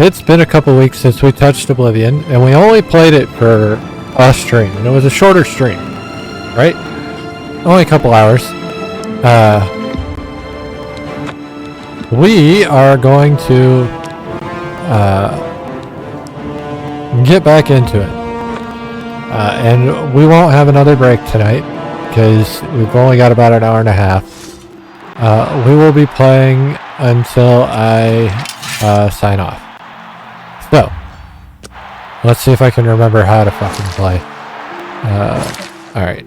It's been a couple weeks since we touched Oblivion, and we only played it for a stream, and it was a shorter stream, right? Only a couple hours. We are going to get back into it, and we won't have another break tonight because we've only got about an hour and a half. We will be playing until I sign off. So, let's see if I can remember how to fucking play. Alright.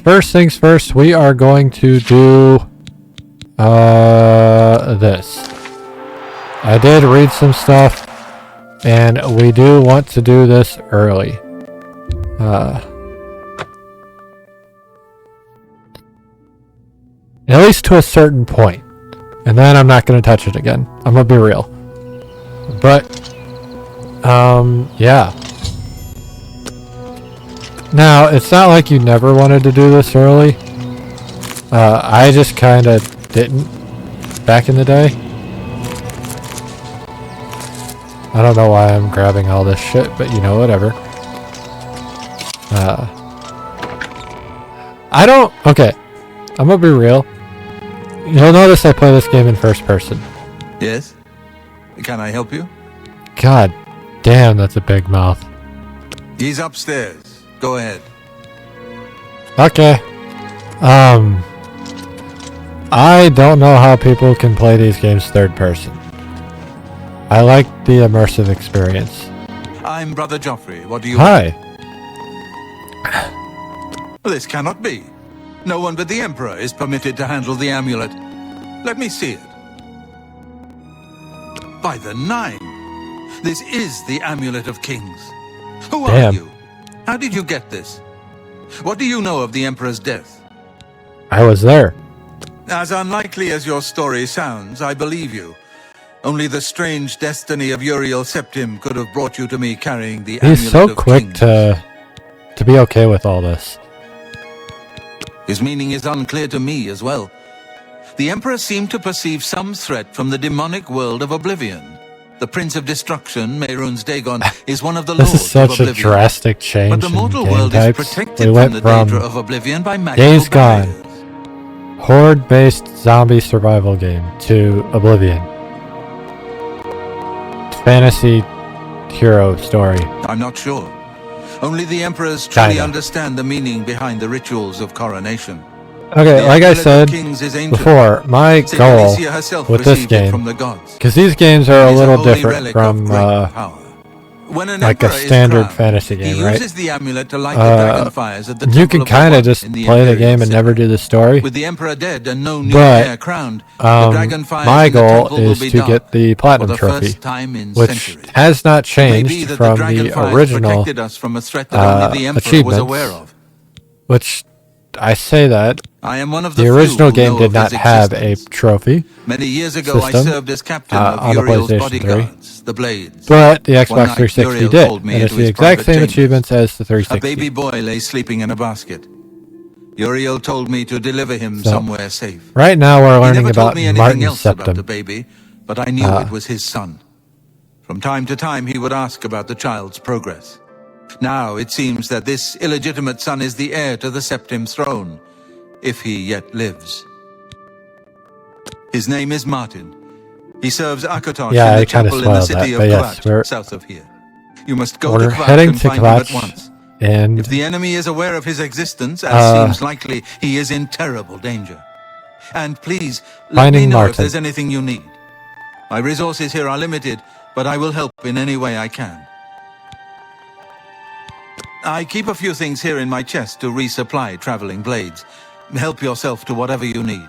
First things first, we are going to do this. I did read some stuff, and we do want to do this early. At least to a certain point. And then I'm not going to touch it again. I'm going to be real. But, yeah. Now, it's not like you never wanted to do this early. I just kind of didn't back in the day. I don't know why I'm grabbing all this shit, but you know, whatever. Okay. I'm going to be real. You'll notice I play this game in first person. Yes? Can I help you? God damn, that's a big mouth. He's upstairs. Go ahead. Okay. I don't know how people can play these games third person. I like the immersive experience. I'm Brother Joffrey. What do you want? This cannot be. No one but the Emperor is permitted to handle the amulet. Let me see it. By the Nine! This is the Amulet of Kings. Who are you? How did you get this? What do you know of the Emperor's death? I was there. As unlikely as your story sounds, I believe you. Only the strange destiny of Uriel Septim could have brought you to me carrying the Amulet of Kings. He's so quick to be okay with all this. His meaning is unclear to me as well. The Emperor seemed to perceive some threat from the demonic world of Oblivion. The Prince of Destruction, Mehrunes Dagon, is one of the lords of Oblivion. This is such a drastic change but the mortal in game world types. is protected from the danger of Oblivion by magical Days barriers. Gone, horde-based zombie survival game, to Oblivion. Fantasy hero story. I'm not sure. Only the Emperors truly understand the meaning behind the rituals of coronation. Okay, like I said before, my goal with this game, because these games are a little different from like a standard fantasy game, right? You can kind of just play the game and never do the story, but my goal is to get the Platinum Trophy, which has not changed from the original achievements, which I say that the original game did not have a trophy Many years ago, I served as captain of Uriel's bodyguards, the Blades. but the Xbox 360 did, and it's the exact same achievements as the 360. A baby boy lay sleeping in a basket. Uriel told me to deliver him somewhere safe. Right now we're learning about Martin about Septim. the baby, but I knew it was his son. From time to time, he would ask about the child's progress. Now it seems that this illegitimate son is the heir to the Septim throne, if he yet lives. His name is Martin. He serves Akatosh in the chapel in the city of Kvatch, south of here. You must go to Kvatch and find him at once. And if the enemy is aware of his existence, as seems likely, he is in terrible danger. And please, let me know if there's anything you need. My resources here are limited, but I will help in any way I can. I keep a few things here in my chest to resupply traveling blades. Help yourself to whatever you need.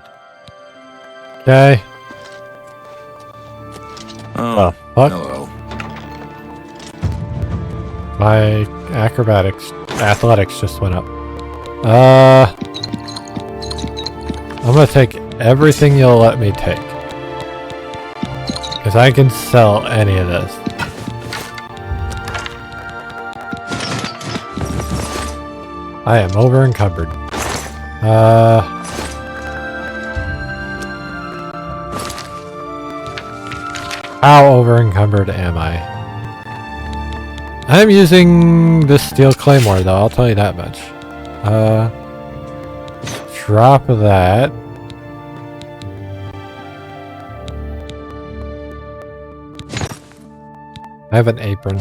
Okay. Oh, what? Hello. My athletics just went up. I'm gonna take everything you'll let me take, because I can sell any of this. I am over encumbered. How over encumbered am I? I'm using this steel claymore though, I'll tell you that much. Drop that. I have an apron.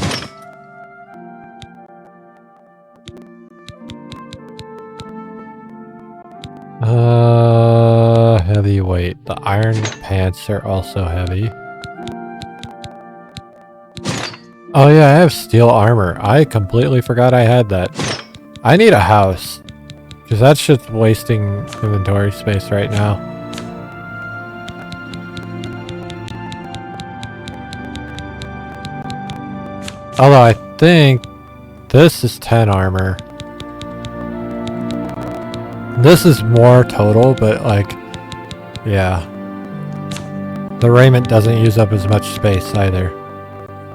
Heavyweight. The iron pants are also heavy. Oh yeah, I have steel armor. I completely forgot I had that. I need a house. Because that's just wasting inventory space right now. Although I think this is 10 armor. This is more total, but like, yeah. The raiment doesn't use up as much space either.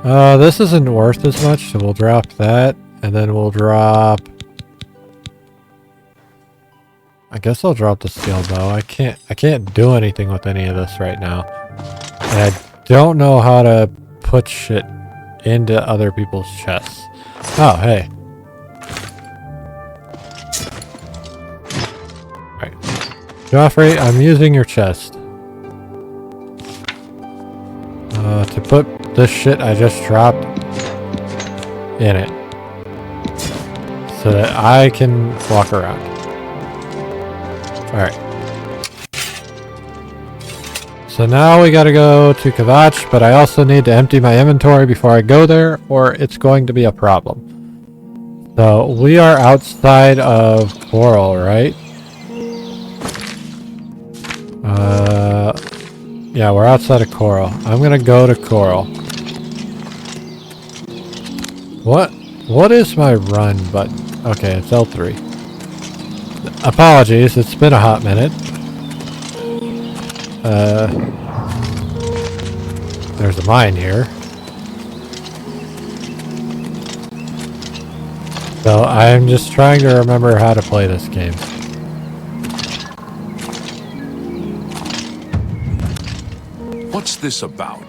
This isn't worth as much, so we'll drop that, and then we'll drop... I guess I'll drop the steel bow. I can't do anything with any of this right now. And I don't know how to put shit into other people's chests. Oh, hey. Alright. Joffrey, I'm using your chest. To put this shit I just dropped in it. So that I can walk around. Alright. So now we gotta go to Kvatch, but I also need to empty my inventory before I go there, or it's going to be a problem. So we are outside of Coral, right? Yeah, we're outside of Coral. I'm gonna go to Coral. What is my run button? Okay, it's L3. Apologies, it's been a hot minute. There's a mine here. So I'm just trying to remember how to play this game. What's this about?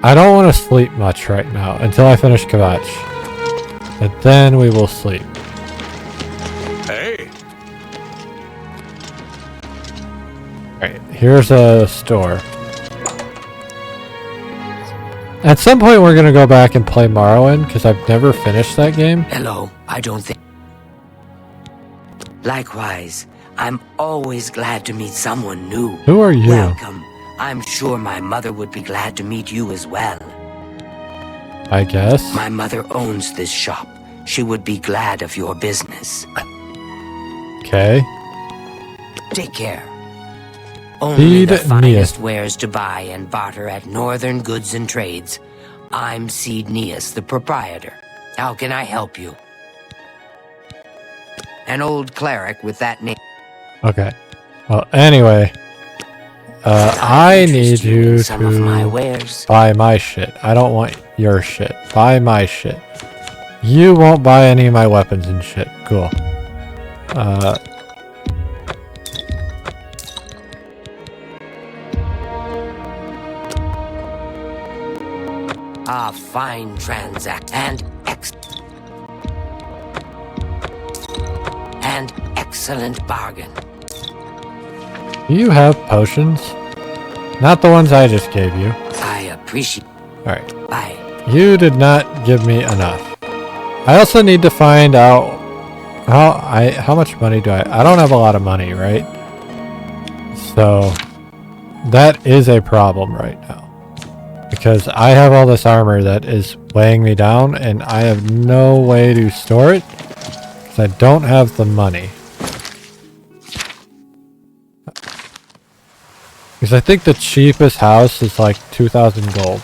I don't want to sleep much right now until I finish Kvatch. And then we will sleep. Hey! Alright, here's a store. At some point we're going to go back and play Morrowind, because I've never finished that game. Hello, I don't think... Likewise, I'm always glad to meet someone new. Who are you? Welcome. I'm sure my mother would be glad to meet you as well. I guess. My mother owns this shop. She would be glad of your business. Okay. Take care. Only the Seed finest Neas. wares to buy and barter at Northern Goods and Trades. I'm Seed Neas, the proprietor. How can I help you? An old cleric with that name. Okay. Well, anyway. I need you some of my to wares. buy my shit. I don't want your shit. Buy my shit. You won't buy any of my weapons and shit. Cool. A fine transact and excellent bargain. Do you have potions? Not the ones I just gave you. I appreciate. Alright. Bye. You did not give me enough. I also need to find out how much money do I don't have a lot of money, right? So that is a problem right now. Because I have all this armor that is weighing me down and I have no way to store it because I don't have the money. Because I think the cheapest house is like 2,000 gold.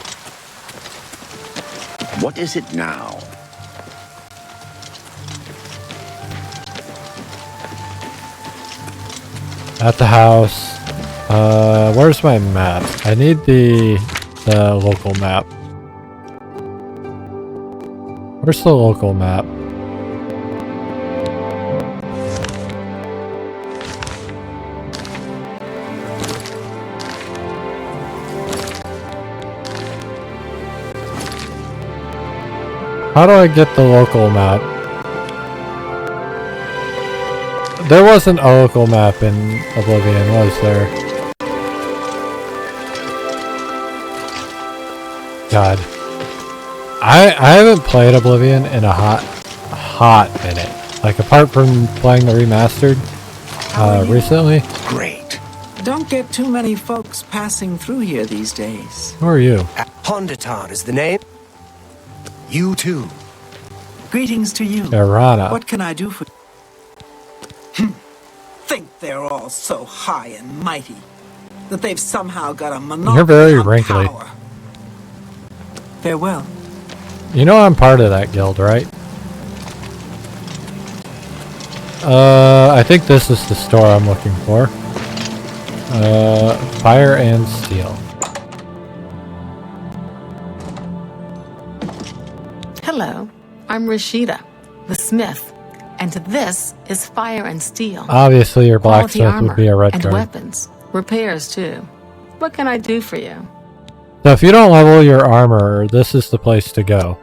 What is it now? At the house. Where's my map? I need the local map. Where's the local map? How do I get the local map? There wasn't a local map in Oblivion, was there? God. I haven't played Oblivion in a hot minute. Like, apart from playing the Remastered recently. Great. Don't get too many folks passing through here these days. Who are you? Hondaton is the name. You too. Greetings to you. Irana. What can I do for you? Think they're all so high and mighty that they've somehow got a monopoly You're very on wrinkly. power. Farewell. You know I'm part of that guild, right? I think this is the store I'm looking for. Fire and Steel. Hello, I'm Rashida, the smith, and this is Fire and Steel. Obviously your Quality blacksmith would be a red and guard. weapons, repairs too. What can I do for you? So if you don't level your armor, this is the place to go.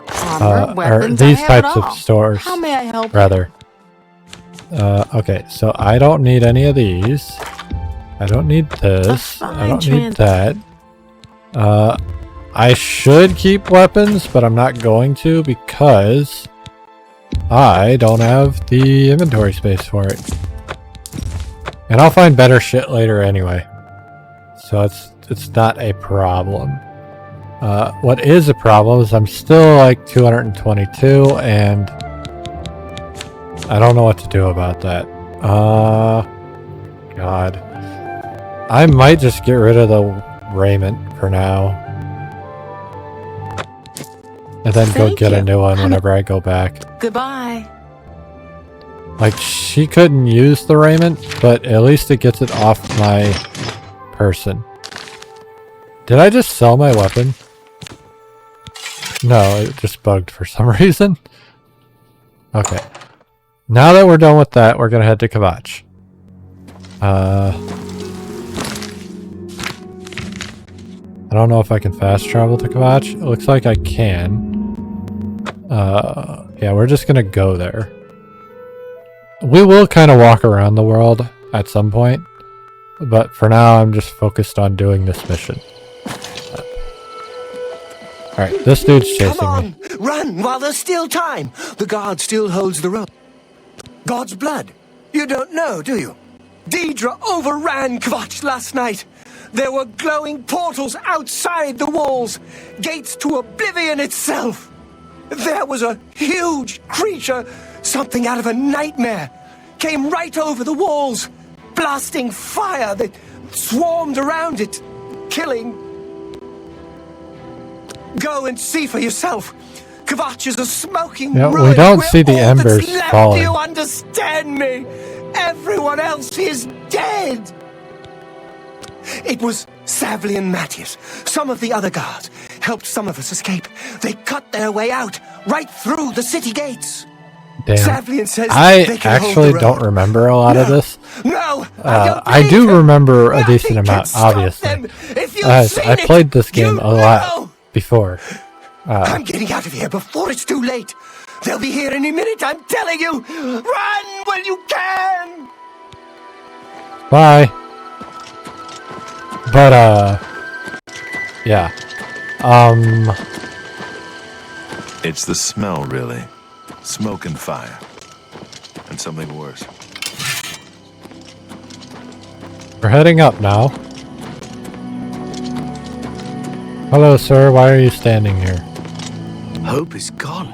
Armor, Or weapons, these I have types it of all. stores, How may I help rather. Okay, so I don't need any of these. I don't need this. I don't need that. I should keep weapons, but I'm not going to because I don't have the inventory space for it. And I'll find better shit later anyway. So it's not a problem. What is a problem is I'm still like 222 and I don't know what to do about that. God. I might just get rid of the raiment for now. And then go Thank get a you. new one whenever I go back. Goodbye. Like, she couldn't use the raiment, but at least it gets it off my person. Did I just sell my weapon? No, it just bugged for some reason. Okay. Now that we're done with that, we're gonna head to Kvatch. I don't know if I can fast travel to Kvatch. It looks like I can. Yeah, we're just gonna go there. We will kind of walk around the world at some point, but for now I'm just focused on doing this mission. Alright, this dude's chasing Come on, me. run while there's still time. The guard still holds the road. God's blood. You don't know, do you? Daedra overran Kvatch last night. There were glowing portals outside the walls, gates to Oblivion itself. There was a huge creature, something out of a nightmare, came right over the walls, blasting fire that swarmed around it, killing. Go and see for yourself. Kvatch is a smoking ruin. We don't We're see the all that's embers left. falling. Do you understand me? Everyone else is dead. It was Savli and Matthias. Some of the other guards helped some of us escape. They cut their way out, right through the city gates. Damn. Savlian says I they can hold actually the don't road. remember a lot of this. No, I do remember a decent Nothing can amount, stop obviously. them. If you've As seen I it, played this game you a lot know. before. I'm getting out of here before it's too late. They'll be here any minute, I'm telling you. Run when you can. Bye. But, yeah. It's the smell, really. Smoke and fire. And something worse. We're heading up now. Hello, sir. Why are you standing here? Hope is gone.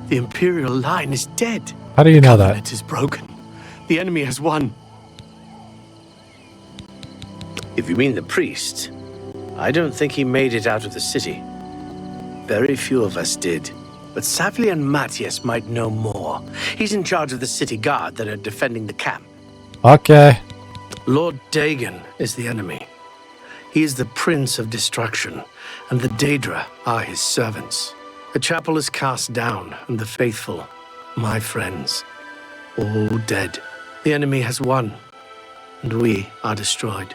The Imperial line is dead. How do you know Covenant that? is broken. The enemy has won. If you mean the priest, I don't think he made it out of the city. Very few of us did. But Savli and Matthias might know more. He's in charge of the city guard that are defending the camp. Okay. Lord Dagon is the enemy. He is the Prince of Destruction, and the Daedra are his servants. The chapel is cast down, and the faithful, my friends, all dead. The enemy has won, and we are destroyed.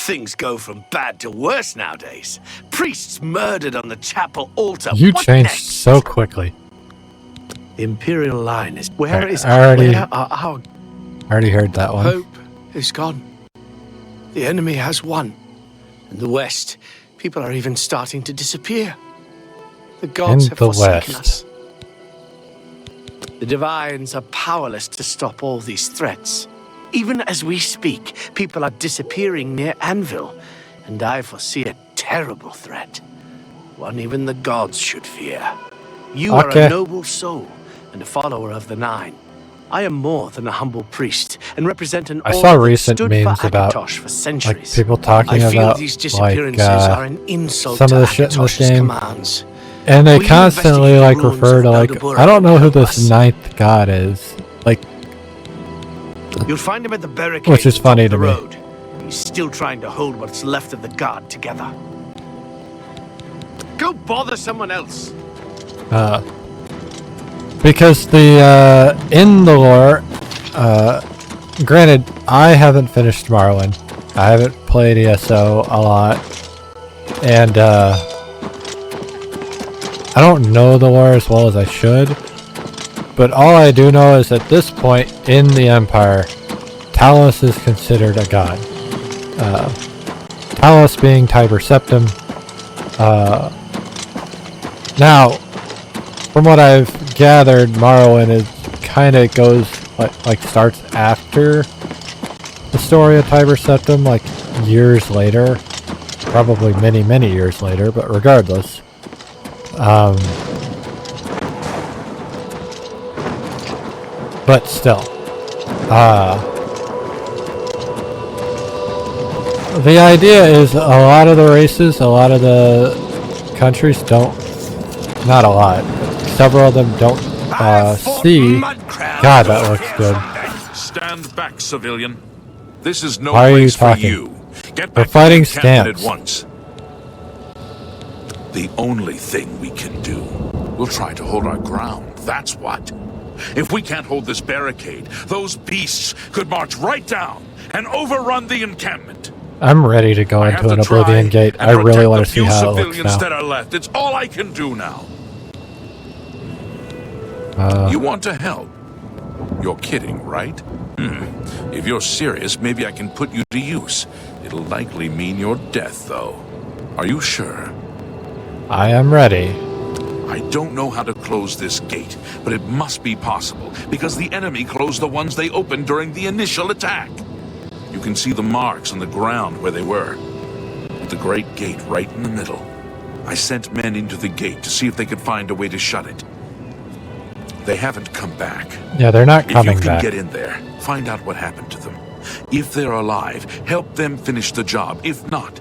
Things go from bad to worse nowadays. Priests murdered on the chapel altar. You What changed next? so quickly. The Imperial line is... Where I is... already- Where are our... Already heard that one. Hope is gone. The enemy has won. In the West, people are even starting to disappear. The gods In have the forsaken West. us. The Divines are powerless to stop all these threats. Even as we speak, people are disappearing near Anvil, and I foresee a terrible threat. One even the gods should fear. You are Okay. a noble soul and a follower of the Nine. I am more than a humble priest and represent an I order saw that recent stood memes for about, Akatosh for like, centuries. people talking I feel about, these like, disappearances are an insult some to of the shit in this Akatosh's game. commands. And they Will you constantly, investigate like, the ruins refer of to, like, Eldabura I don't know and who help this us? ninth god is. Like, You'll find him at the barricade which is at the top funny of the to me. road. He's still trying to hold what's left of the guard together. Go bother someone else. because the, in the lore, granted, I haven't finished Morrowind. I haven't played ESO a lot. And, I don't know the lore as well as I should. But all I do know is at this point in the Empire, Talos is considered a god. Talos being Tiber Septim. Now, from what I've gathered, Morrowind is kind of goes like starts after the story of Tiber Septim, like years later, probably many years later. But regardless, but still, the idea is a lot of the races, a lot of the countries don't, not a lot, but several of them don't see. God, that looks good. Stand back, civilian. This is no Why are you place for talking? you. Get We're back fighting to the encampment scamps. at once. The only thing we can do. We'll try to hold our ground, that's what. If we can't hold this barricade, those beasts could march right down and overrun the encampment. I'm ready to go I into have an to try Oblivion gate. and I really protect want the to see few how it looks civilians now. that are left. It's all I can do now. You want to help? You're kidding, right? If you're serious, maybe I can put you to use. It'll likely mean your death, though. Are you sure? I am ready. I don't know how to close this gate, but it must be possible, because the enemy closed the ones they opened during the initial attack. You can see the marks on the ground where they were. With the great gate right in the middle. I sent men into the gate to see if they could find a way to shut it. They haven't come back. Yeah, they're not If coming you can back. get in there, find out what happened to them. If they're alive, help them finish the job. If not,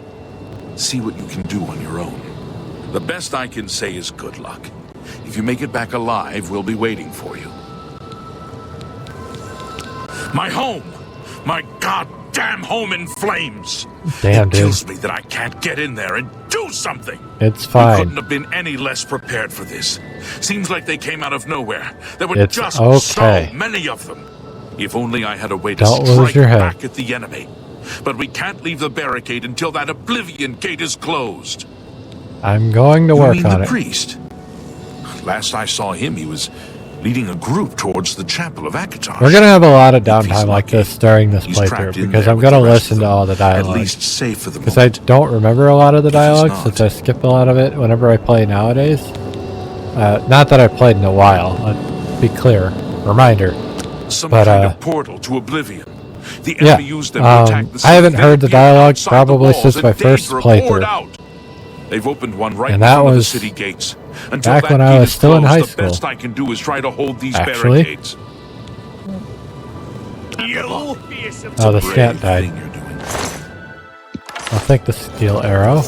see what you can do on your own. The best I can say is good luck. If you make it back alive, we'll be waiting for you. My home! My goddamn home in flames! Damn, it dude. kills me that I can't get in there and do something! It's We fine. couldn't have been any less prepared for this. Seems like they came out of nowhere. There were It's just okay. so many of them. If only I had a way to Don't lose strike your head. back at the enemy. But we can't leave the barricade until that Oblivion gate is closed. I'm going to You work mean on the it. priest? Last I saw him, he was leading a group towards the chapel of Akatosh. We're gonna have a lot of If he's downtime like lucky, this during this he's playthrough trapped in because there I'm with gonna the rest listen of to them. all the At dialogue. least safe for the Because I moment. don't remember a lot of the If he's dialogue not- since I skip a lot of it whenever I play nowadays. Not that I've played in a while. Let's be clear. Reminder. Some but, kind of portal to Oblivion. The Yeah, enemy used them to attack the I haven't city. heard the They appeared dialogue outside probably the walls since and my first Daedra playthrough. poured out. They've opened one right And in that front of the was city gates. Until back that when I gate was is still in closed, high the school. best I can do is try to hold these Actually? barricades. Oh, the scant died. Thing you're doing. I'll take the steel arrow.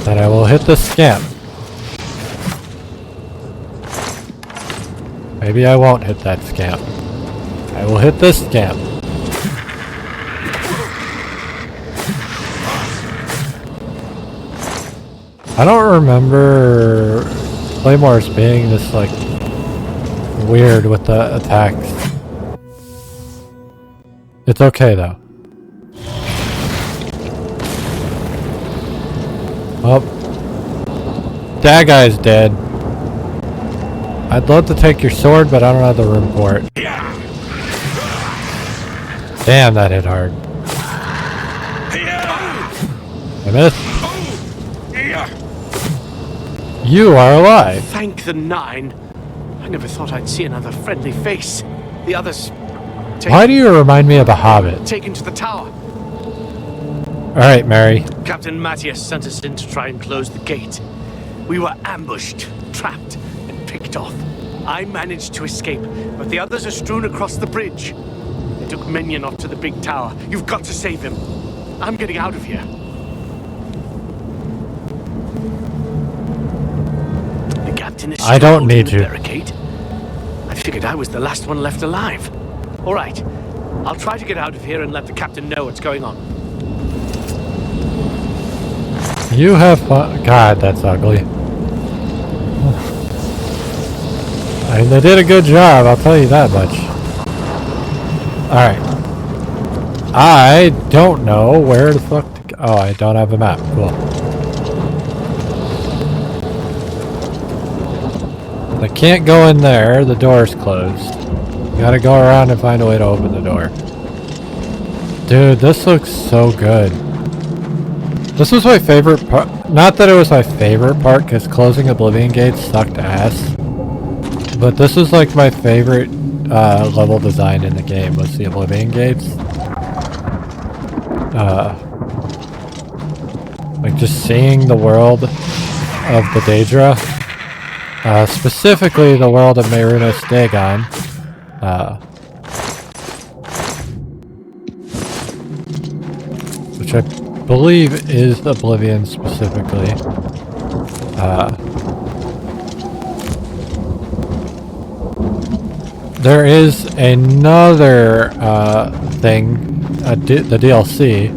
Then I will hit the scamp. Maybe I won't hit that scamp. I will hit this scamp. I don't remember Claymores being this, like, weird with the attacks. It's okay, though. Oh. That guy's dead. I'd love to take your sword, but I don't have the room for it. Damn, that hit hard. I missed. You are alive. Thank the Nine. I never thought I'd see another friendly face. The others... Why do you remind me of a hobbit? Taken to the tower. Alright, Mary. Captain Matthias sent us in to try and close the gate. We were ambushed, trapped, and picked off. I managed to escape, but the others are strewn across the bridge. They took Minion off to the big tower. You've got to save him. I'm getting out of here. The captain is I don't need the you. barricade. I figured I was the last one left alive. All right. I'll try to get out of here and let the captain know what's going on. You have fun. God, that's ugly. I mean, they did a good job, I'll tell you that much. Alright. I don't know where the fuck to go. Oh, I don't have a map. Cool. I can't go in there. The door's closed. Gotta go around and find a way to open the door. Dude, this looks so good. This was my favorite part. Not that it was my favorite part, because closing Oblivion gates sucked ass. But this was like my favorite level design in the game, was the Oblivion gates. Like just seeing the world of the Daedra. Specifically the world of Merinus Dagon. Which I believe is Oblivion specifically. There is another thing, the DLC,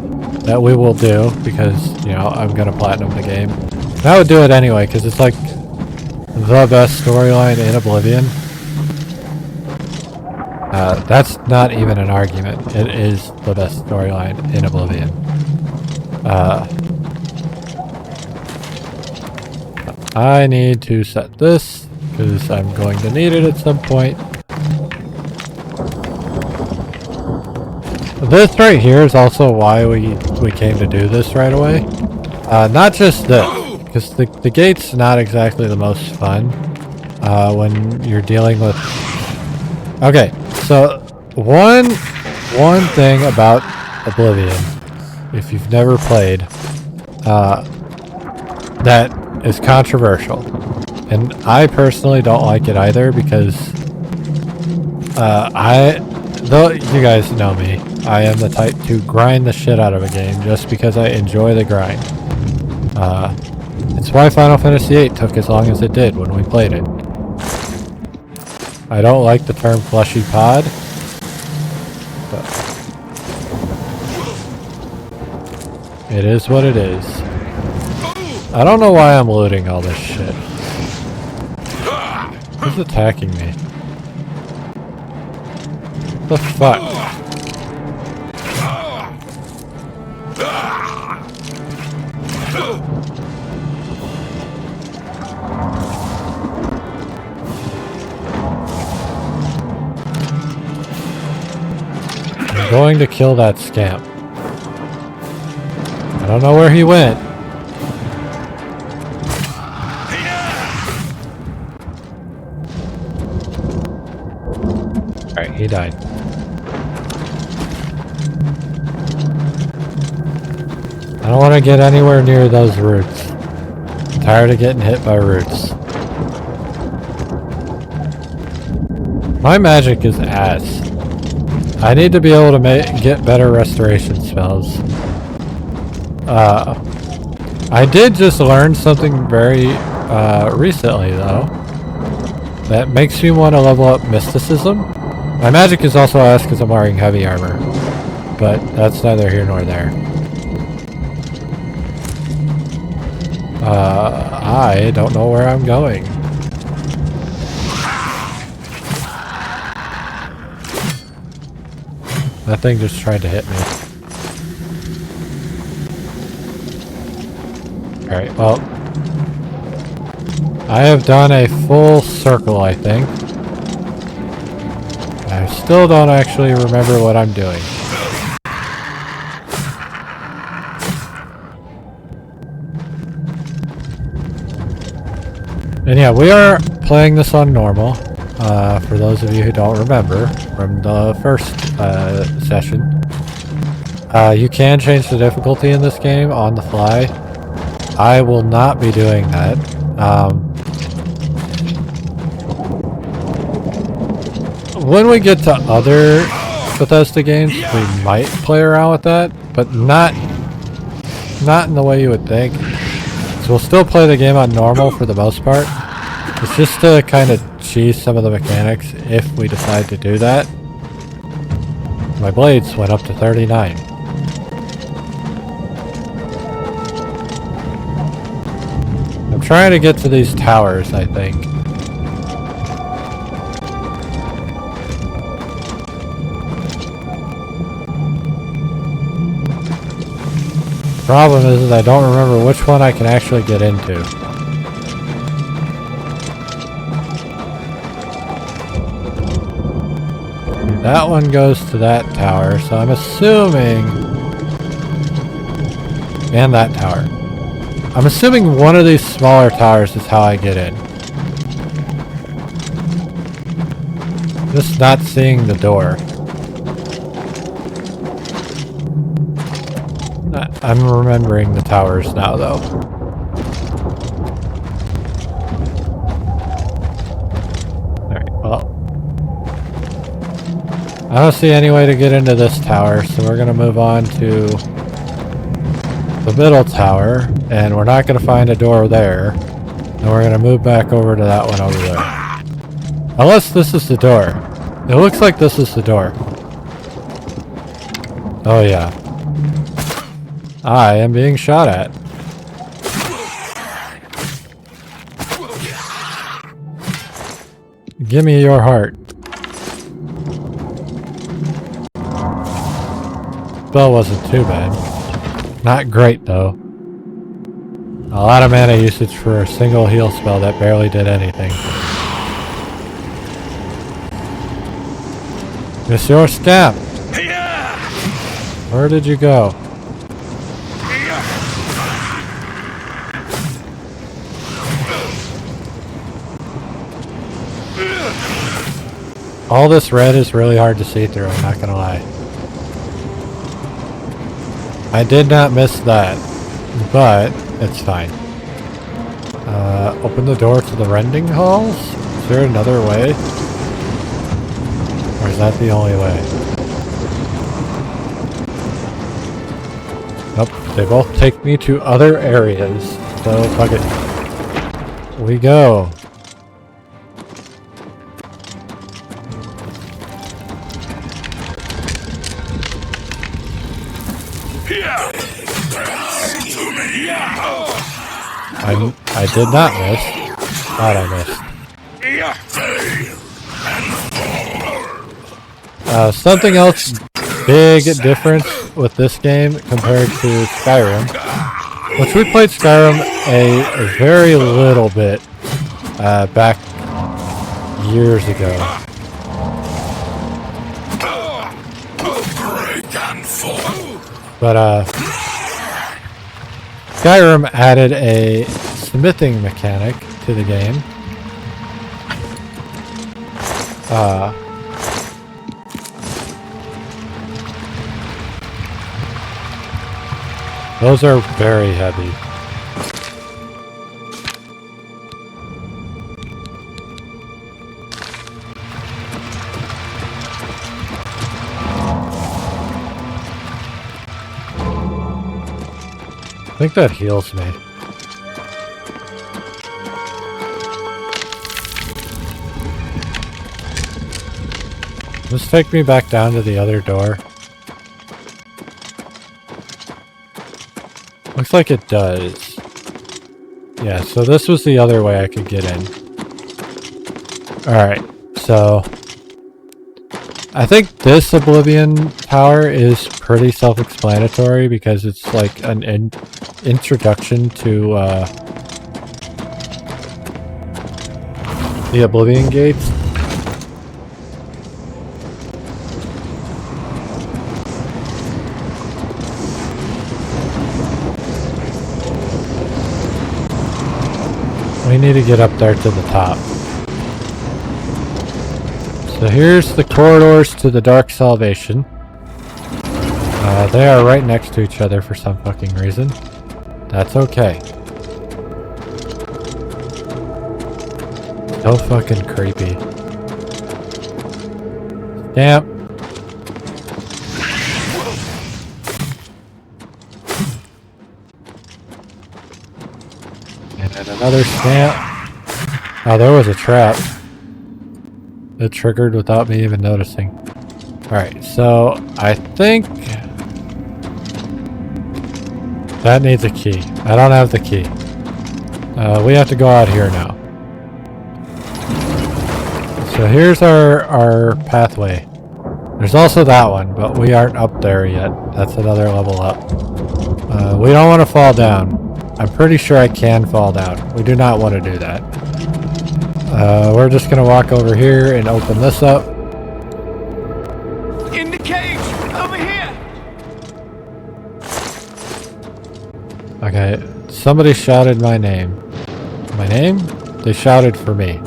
that we will do because, you know, I'm gonna platinum the game. And I would do it anyway because it's like the best storyline in Oblivion. That's not even an argument. It is the best storyline in Oblivion. I need to set this because I'm going to need it at some point. This right here is also why we came to do this right away. Not just this, because the gate's not exactly the most fun when you're dealing with... Okay, so one thing about Oblivion, if you've never played, that is controversial, and I personally don't like it either because though you guys know me, I am the type to grind the shit out of a game just because I enjoy the grind. It's why Final Fantasy VIII took as long as it did when we played it. I don't like the term fleshy pod, but it is what it is. I don't know why I'm looting all this shit. Who's attacking me? What the fuck? I'm going to kill that scamp. I don't know where he went. Alright, he died. I don't want to get anywhere near those roots. I'm tired of getting hit by roots. My magic is ass. I need to be able to get better restoration spells. I did just learn something very recently though that makes me want to level up mysticism. My magic is also ass because I'm wearing heavy armor, but that's neither here nor there. I don't know where I'm going. That thing just tried to hit me. Alright, well. I have done a full circle, I think. I still don't actually remember what I'm doing. And yeah, we are playing this on normal. For those of you who don't remember from the first session. You can change the difficulty in this game on the fly. I will not be doing that. When we get to other Bethesda games, we might play around with that, but not in the way you would think. So we'll still play the game on normal for the most part. It's just to kind of cheese some of the mechanics if we decide to do that. My blades went up to 39. I'm trying to get to these towers, I think. Problem is I don't remember which one I can actually get into. That one goes to that tower, so I'm assuming... And that tower. I'm assuming one of these smaller towers is how I get in. Just not seeing the door. I'm remembering the towers now, though. Alright, well. I don't see any way to get into this tower, so we're gonna move on to the middle tower, and we're not gonna find a door there. And we're gonna move back over to that one over there. Unless this is the door. It looks like this is the door. Oh yeah. I am being shot at. Give me your heart. Spell wasn't too bad. Not great though. A lot of mana usage for a single heal spell that barely did anything. Monsieur Scamp! Where did you go? All this red is really hard to see through, I'm not gonna lie. I did not miss that, but it's fine. Open the door to the rending halls? Is there another way? Or is that the only way? Nope, they both take me to other areas, so fuck it. We go. I did not miss. Thought I missed. Something else big difference with this game compared to Skyrim, which we played Skyrim a very little bit back years ago. But Skyrim added a smithing mechanic to the game. Those are very heavy. I think that heals me. Just take me back down to the other door. Looks like it does. Yeah, so this was the other way I could get in. Alright, so I think this Oblivion tower is pretty self-explanatory because it's like an introduction to the Oblivion gates. We need to get up there to the top. So here's the corridors to the Dark Salvation. They are right next to each other for some fucking reason. That's okay. So fucking creepy. Stamp. And another stamp. Oh, there was a trap. It triggered without me even noticing. Alright, so I think that needs a key. I don't have the key. We have to go out here now. So here's our pathway. There's also that one, but we aren't up there yet. That's another level up. We don't want to fall down. I'm pretty sure I can fall down. We do not want to do that. We're just gonna walk over here and open this up. In the cage! Over here! Okay, somebody shouted my name. My name? They shouted for me.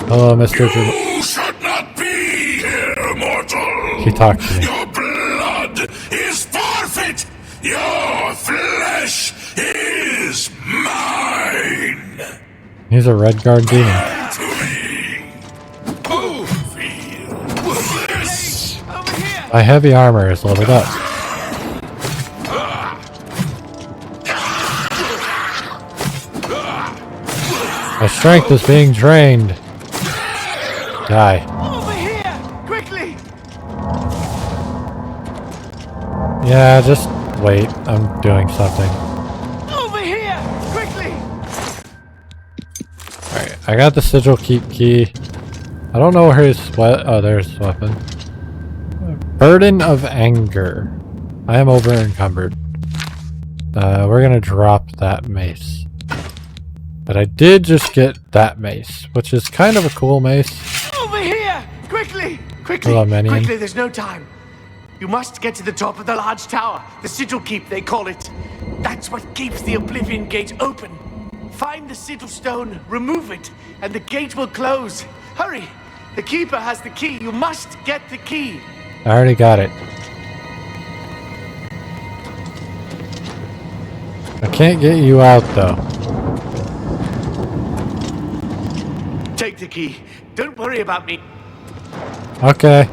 Hello, Mr. You should not be here, mortal. He talked to me. Your blood is forfeit. Your flesh is mine. He's a red guard demon. To me. Oh, feel this. Over here! My heavy armor is leveled up. My strength is being drained. Die. Over here! Quickly! Yeah, just wait. I'm doing something. Over here! Quickly! Alright, I got the sigil keep key. I don't know where his oh, there's his weapon. Burden of anger. I am over encumbered. We're gonna drop that mace. But I did just get that mace, which is kind of a cool mace. Over here! Quickly! Quickly! Hello, Minion. Quickly, there's no time. You must get to the top of the large tower. The sigil keep, they call it. That's what keeps the Oblivion gate open. Find the sigil stone, remove it, and the gate will close. Hurry! The keeper has the key. You must get the key. I already got it. I can't get you out though. Take the key. Don't worry about me. Okay.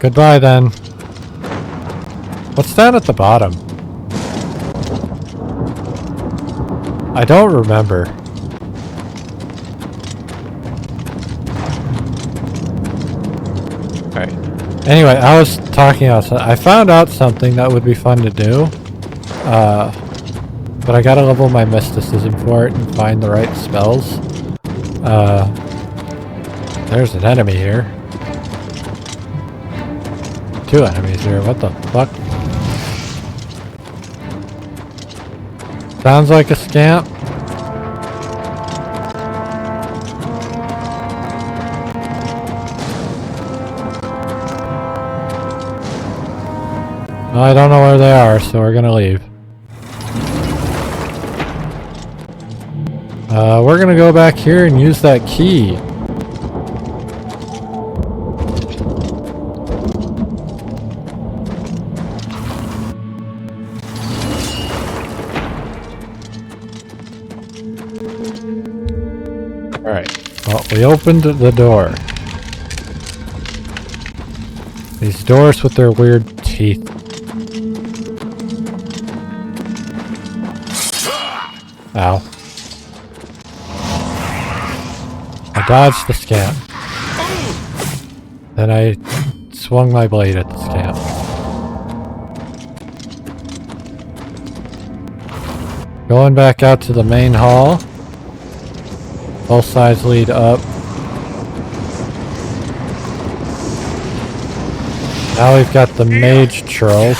Goodbye then. What's down at the bottom? I don't remember. Alright. Anyway, I was talking outside. I found out something that would be fun to do. But I gotta level my mysticism for it and find the right spells. There's an enemy here. Two enemies here, what the fuck? Sounds like a scamp. Well, I don't know where they are, so we're gonna leave. We're gonna go back here and use that key. Alright, well, we opened the door. These doors with their weird teeth. Ow. I dodged the scamp. Then I swung my blade at the scamp. Going back out to the main hall. Both sides lead up. Now we've got the mage trolls.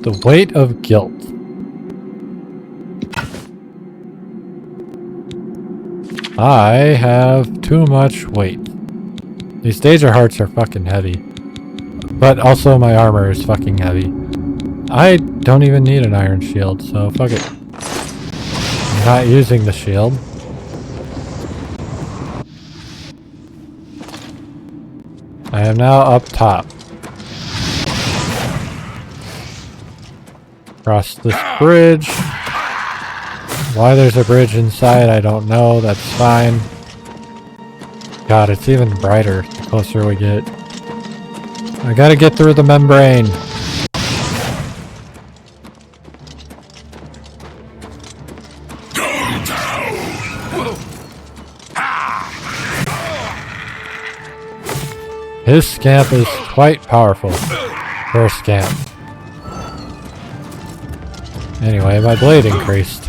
The weight of guilt. I have too much weight. These Daedra hearts are fucking heavy. But also my armor is fucking heavy. I don't even need an iron shield, so fuck it. I'm not using the shield. I am now up top. Cross this bridge. Why there's a bridge inside, I don't know. That's fine. God, it's even brighter the closer we get. I gotta get through the membrane. His scamp is quite powerful for a scamp. Anyway, my blade increased.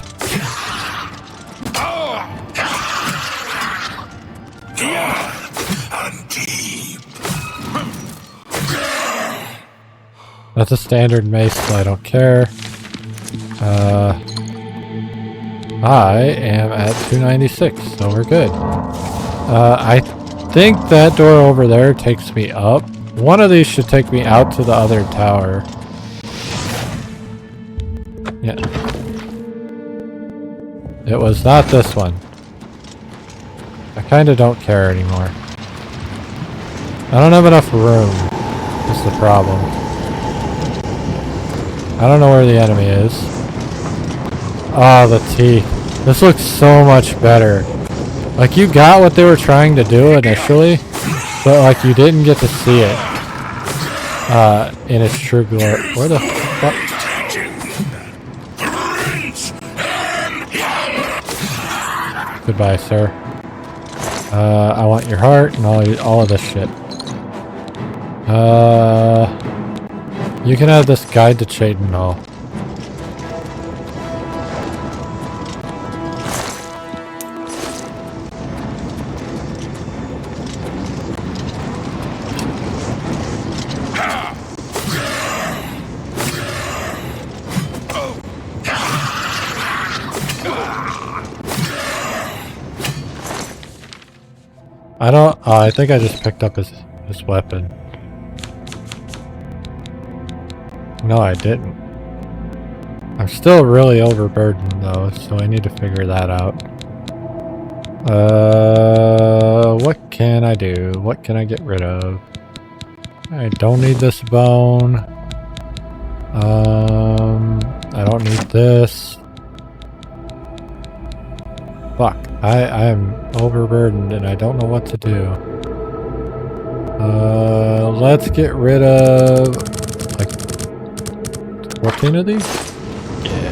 That's a standard mace, so I don't care. I am at 296, so we're good. I think that door over there takes me up. One of these should take me out to the other tower. Yeah. It was not this one. I kinda don't care anymore. I don't have enough room. That's the problem. I don't know where the enemy is. Oh, the teeth. This looks so much better. Like, you got what they were trying to do initially, but like you didn't get to see it in its true glory. Where the fuck? Goodbye, sir. I want your heart and all of this shit. You can have this guide to Chayton Hall. I think I just picked up his weapon. No, I didn't. I'm still really overburdened though, so I need to figure that out. What can I do? What can I get rid of? I don't need this bone. I don't need this. Fuck. I am overburdened and I don't know what to do. Let's get rid of like 14 of these? Yeah.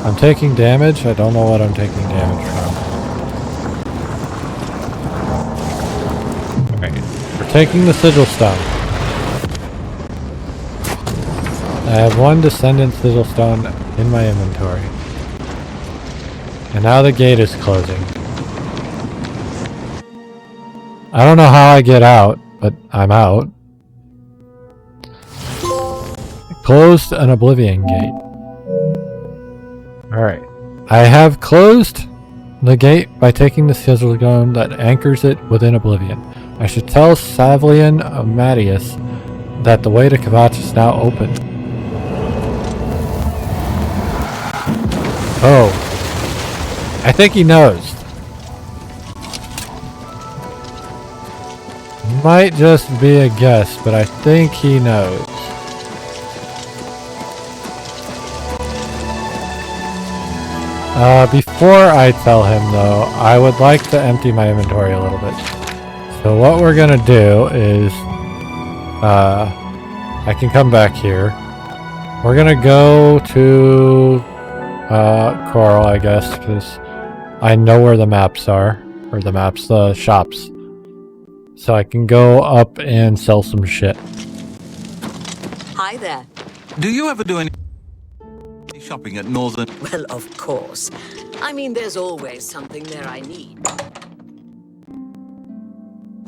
I'm taking damage. I don't know what I'm taking damage from. Okay. We're taking the sigil stone. I have one Descendant Sigil Stone in my inventory. And now the gate is closing. I don't know how I get out, but I'm out. I closed an Oblivion gate. Alright. I have closed the gate by taking the Sigil Stone that anchors it within Oblivion. I should tell Savlian Amadius that the way to Kvatch is now open. Oh. I think he knows. Might just be a guess, but I think he knows. Before I tell him though, I would like to empty my inventory a little bit. So what we're gonna do is, I can come back here. We're gonna go to Coral, I guess, because I know where the maps are. or the maps, the shops. So I can go up and sell some shit. Hi there. Do you ever do any shopping at Northern? Well, of course. I mean, there's always something there I need.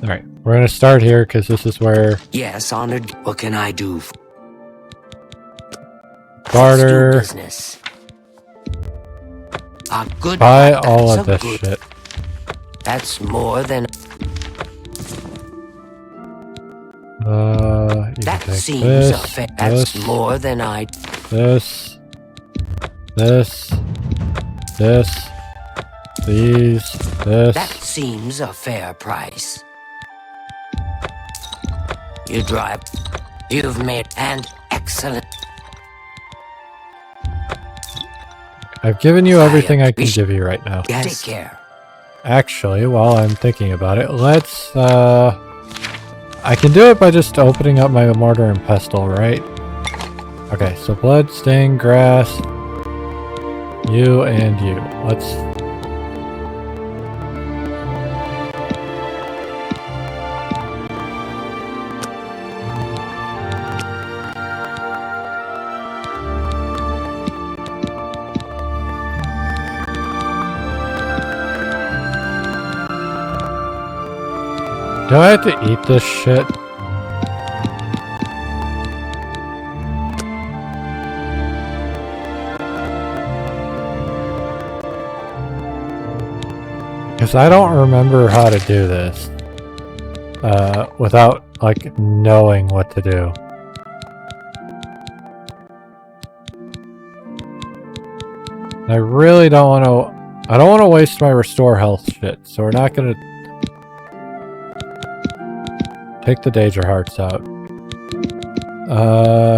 Alright, we're gonna start here because this is where Yes, honored. What can I do? barter, Let's do business. A good buy that's all a of this good- shit. That's more than You that can take seems this, a fair. That's this, more than this, this, these, this. That seems a fair price. You drive. You've made an excellent. I've given you everything I can give you right now. Yes. Take care. Actually, while I'm thinking about it, let's, I can do it by just opening up my mortar and pestle, right? Okay, so blood, sting, grass, you and you. Let's... Do I have to eat this shit? Because I don't remember how to do this. Without, like, knowing what to do. I really don't want to... I don't want to waste my restore health shit, so we're not gonna... Take the Daedra hearts out.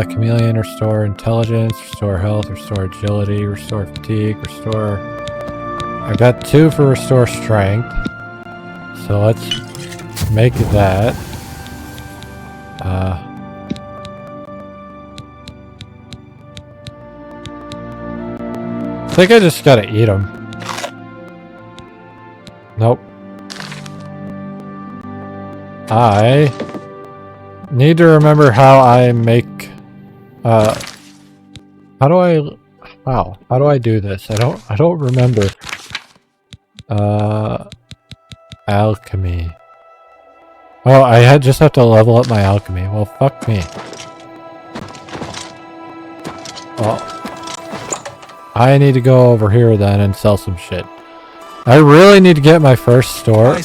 Chameleon, restore intelligence, restore health, restore agility, restore fatigue, restore... I got 2 for restore strength. So let's make that. I think I just gotta eat them. Nope. I need to remember how I make, how do I do this? I don't remember. Alchemy. Oh, I just have to level up my alchemy. Well, fuck me. Well, I need to go over here then and sell some shit. I really need to get my first store. My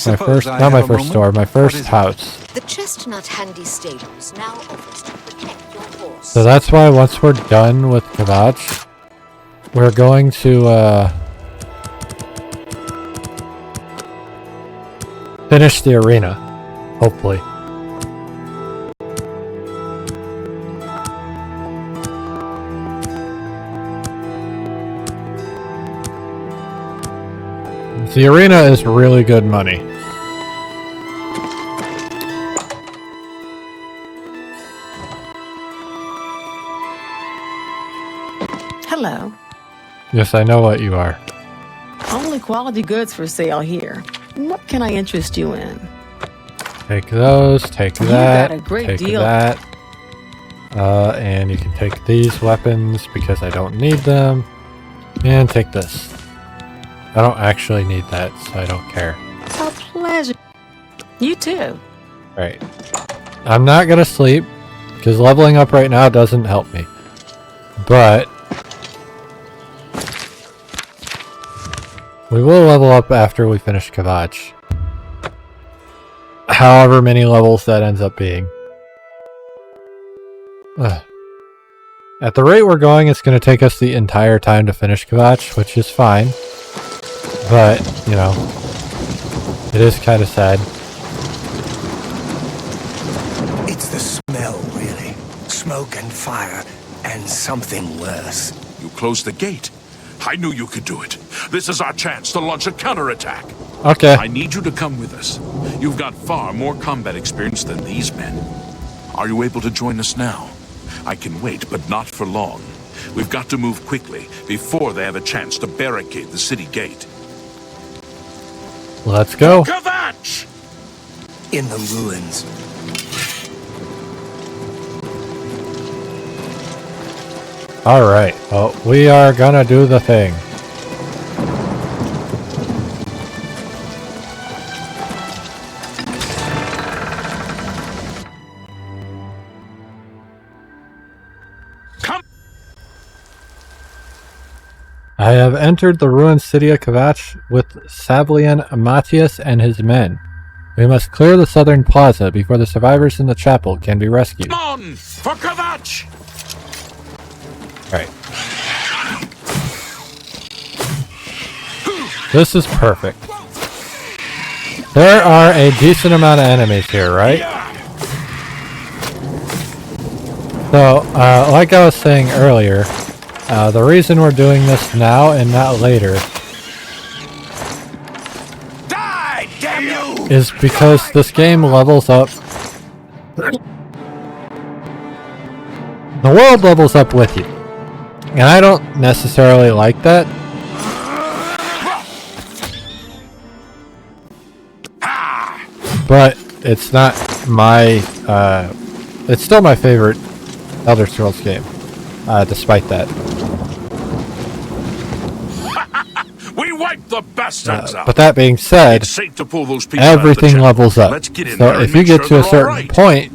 first house. The Chestnut Handy Stables now offers to protect your horse. So that's why once we're done with Kvatch, we're going to finish the arena, hopefully. The arena is really good money. Hello. Yes, I know what you are. Only quality goods for sale here. What can I interest you in? Take those, take You that, got a great take deal. that. And you can take these weapons because I don't need them. And take this. I don't actually need that, so I don't care. A pleasure. You too. Right. I'm not gonna sleep, because leveling up right now doesn't help me. But we will level up after we finish Kvatch. However many levels that ends up being. Ugh. At the rate we're going, it's going to take us the entire time to finish Kvatch, which is fine. But, you know, it is kind of sad. It's the smell, really. Smoke and fire, and something worse. You closed the gate. I knew you could do it. This is our chance to launch a counterattack. Okay. I need you to come with us. You've got far more combat experience than these men. Are you able to join us now? I can wait, but not for long. We've got to move quickly before they have a chance to barricade the city gate. Let's go. Kvatch! In the ruins. Alright, well, we are gonna do the thing. I have entered the ruined city of Kvatch with Sablian Matthias and his men. We must clear the southern plaza before the survivors in the chapel can be rescued. Come on! For Kvatch! Alright. This is perfect. There are a decent amount of enemies here, right? So, like I was saying earlier, the reason we're doing this now and not later is because this game levels up. The world levels up with you. And I don't necessarily like that. But it's not my, it's still my favorite Elder Scrolls game, despite that. We wiped the bastards out. But that being said, It's safe to pull those people everything out levels up. Let's get in So there if and you make get sure to a they're certain all right. point,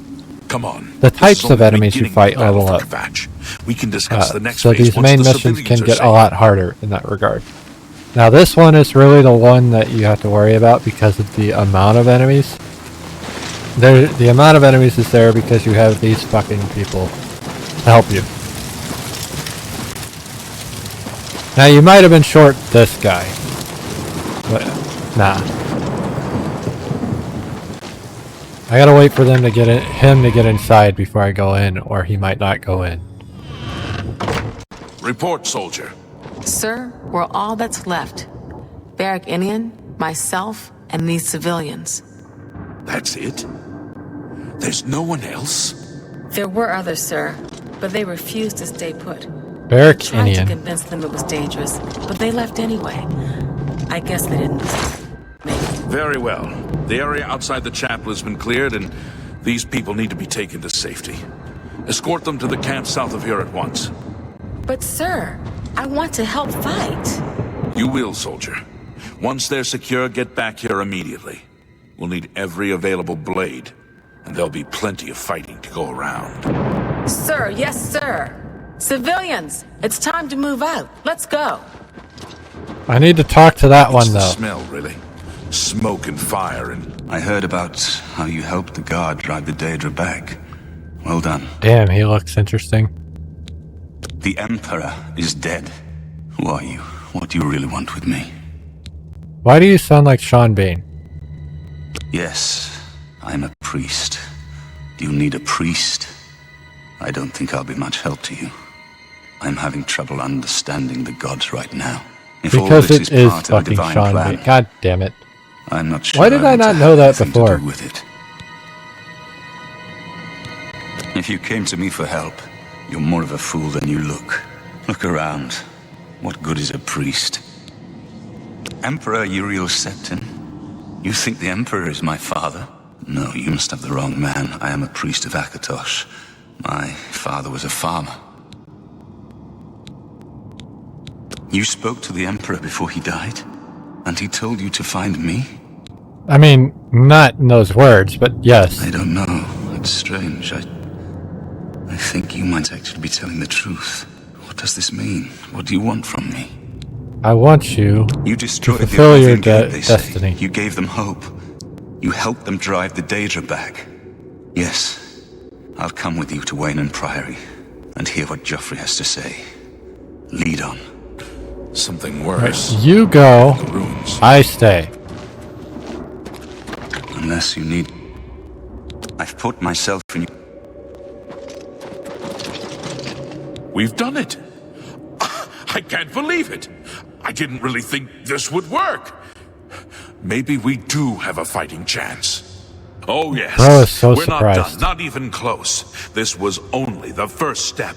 Come on. the This types is only of the enemies you beginning fight of the battle level for up. Kvatch. We can discuss the next So phase these once main the missions civilians can are get safe. a lot harder in that regard. Now this one is really the one that you have to worry about because of the amount of enemies. The amount of enemies is there because you have these fucking people to help you. Now you might have been short this guy, but nah. I gotta wait for them to get him to get inside before I go in, or he might not go in. Report, soldier. Sir, we're all that's left. Barrack Inian, myself, and these civilians. That's it? There's no one else? There were others, sir, but they refused to stay put. Barrack Tried to Inian. convince them it was dangerous, but they left anyway. I guess they didn't make it. Very well. The area outside the chapel has been cleared, and these people need to be taken to safety. Escort them to the camp south of here at once. But sir, I want to help fight. You will, soldier. Once they're secure, get back here immediately. We'll need every available blade, and there'll be plenty of fighting to go around. Sir, yes, sir. Civilians, it's time to move out. Let's go. I need to talk to that one It's the though. smell, really. Smoke and fire and... I heard about how you helped the guard drive the Daedra back. Well done. Damn, he looks interesting. The Emperor is dead. Who are you? What do you really want with me? Why do you sound like Sean Bean? Yes, I'm a priest. Do you need a priest? I don't think I'll be much help to you. I'm having trouble understanding the gods right now. If all Because this it is part of a fucking divine Sean plan, Bean. God damn it. I'm not sure. Why did I want not to know have that anything to before? do with it. If you came to me for help, you're more of a fool than you look. Look around. What good is a priest? Emperor Uriel Septim? You think the Emperor is my father? No, you must have the wrong man. I am a priest of Akatosh. My father was a farmer. You spoke to the Emperor before he died? And he told you to find me? I mean, not in those words, but yes. I don't know. It's strange. I think you might actually be telling the truth. What does this mean? What do you want from me? I want you You destroyed to the fulfill your Oblivion Gate, they say. destiny. You gave them hope. You helped them drive the Daedra back. Yes. I'll come with you to Wayne and Priory and hear what Joffrey has to say. Lead on. Something worse. You go, The ruins. I stay. Unless you need... I've put myself in... We've done it. I can't believe it. I didn't really think this would work. Maybe we do have a fighting chance. Oh yes. Bro is so We're surprised. not done, not even close. This was only the first step.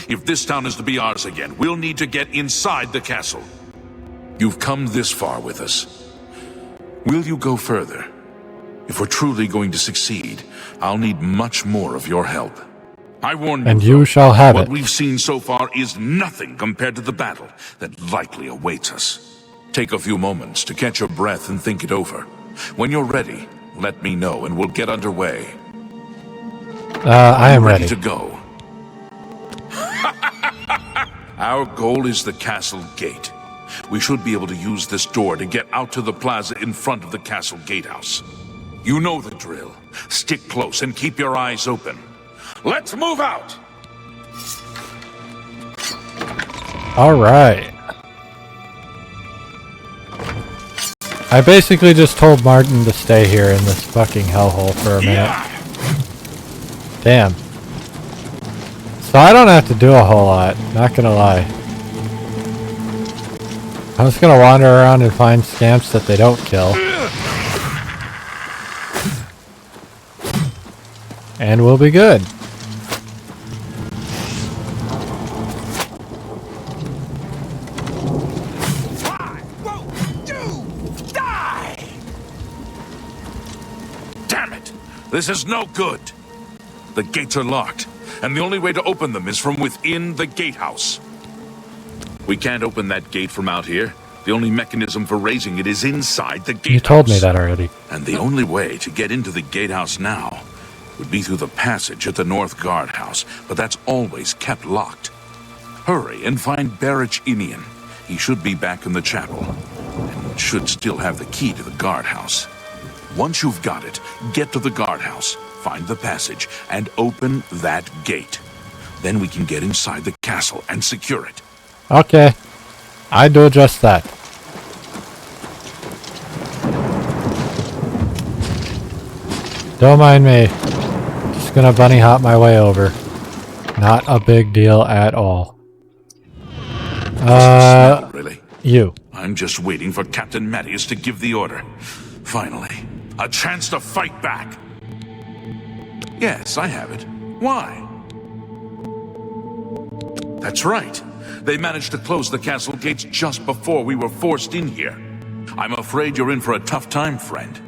If this town is to be ours again, we'll need to get inside the castle. You've come this far with us. Will you go further? If we're truly going to succeed, I'll need much more of your help. I warn you, And you shall have what it. we've seen so far is nothing compared to the battle that likely awaits us. Take a few moments to catch your breath and think it over. When you're ready, let me know and we'll get underway. I am ready to go. Our goal is the castle gate. We should be able to use this door to get out to the plaza in front of the castle gatehouse. You know the drill. Stick close and keep your eyes open. Let's move out! Alright. I basically just told Martin to stay here in this fucking hellhole for a minute. Damn. So I don't have to do a whole lot, not gonna lie. I'm just gonna wander around and find scamps that they don't kill. And we'll be good. Damn it! This is no good. The gates are locked, and the only way to open them is from within the gatehouse. We can't open that gate from out here. The only mechanism for raising it is inside the gatehouse. You told me that already. And the only way to get into the gatehouse now would be through the passage at the North Guardhouse, but that's always kept locked. Hurry and find Barrich Inian. He should be back in the chapel, and should still have the key to the guardhouse. Once you've got it, get to the guardhouse, find the passage, and open that gate. Then we can get inside the castle and secure it. Okay. I do just that. Don't mind me. Just gonna bunny hop my way over. Not a big deal at all. Really? You. I'm just waiting for Captain Mattias to give the order. Finally, a chance to fight back. Yes, I have it. Why? That's right. They managed to close the castle gates just before we were forced in here. I'm afraid you're in for a tough time, friend.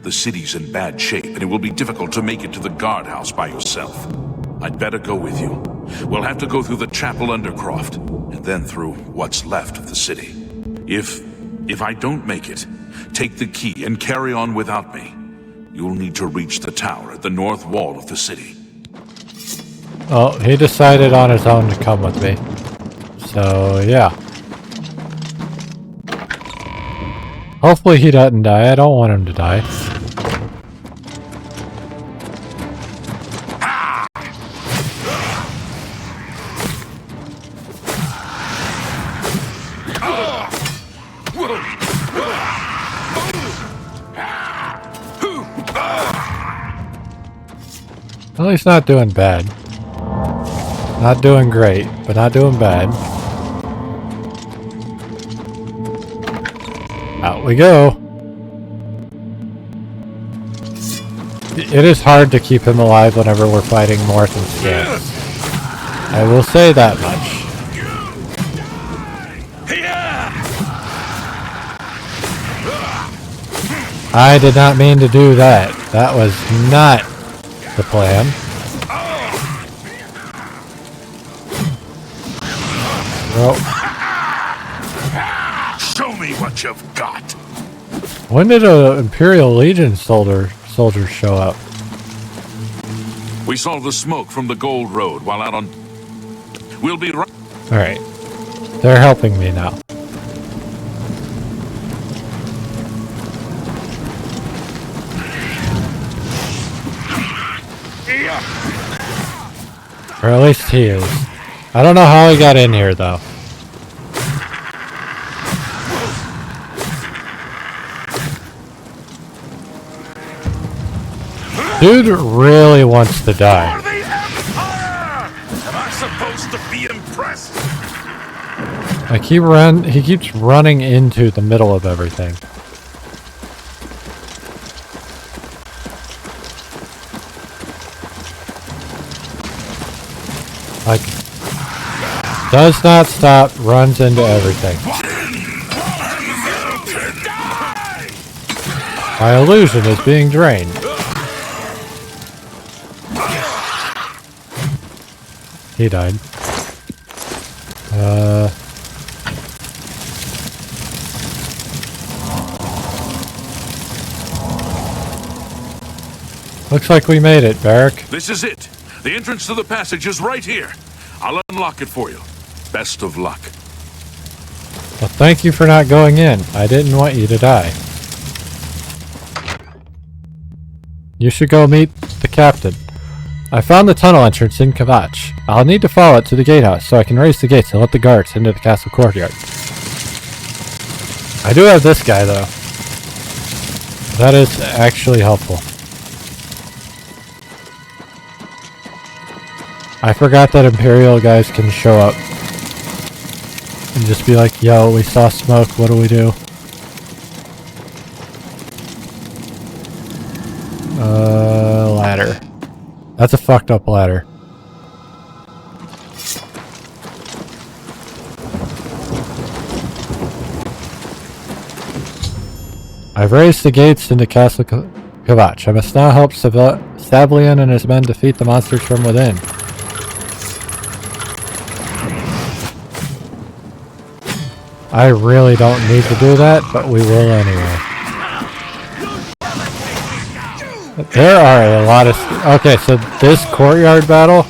The city's in bad shape, and it will be difficult to make it to the guardhouse by yourself. I'd better go with you. We'll have to go through the chapel undercroft, and then through what's left of the city. If I don't make it, take the key and carry on without me. You'll need to reach the tower at the north wall of the city. Oh, he decided on his own to come with me. So, yeah. Hopefully he doesn't die. I don't want him to die. Well, he's not doing bad. Not doing great, but not doing bad. Out we go. It is hard to keep him alive whenever we're fighting Morth and Scans. I will say that much. I did not mean to do that. That was not the plan. Well, Show me what you've got. when did an Imperial Legion soldier show up? We saw the smoke from the Gold Road while out on... We'll be right... Alright. They're helping me now. Or at least he is. I don't know how he got in here, though. Dude really wants to die. For the Empire! Am I supposed to be impressed? He keeps running into the middle of everything. Like, does not stop, runs into everything. My illusion is being drained. He died. Looks like we made it, Barrick. This is it. The entrance to the passage is right here. I'll unlock it for you. Best of luck. Well, thank you for not going in. I didn't want you to die. You should go meet the captain. I found the tunnel entrance in Kvatch. I'll need to follow it to the gatehouse so I can raise the gates and let the guards into the castle courtyard. I do have this guy, though. That is actually helpful. I forgot that Imperial guys can show up and just be like, yo, we saw smoke, what do we do? Ladder. That's a fucked up ladder. I've raised the gates into Castle Kvatch. I must now help Savlian and his men defeat the monsters from within. I really don't need to do that, but we will anyway. There are a lot of... Okay, so this courtyard battle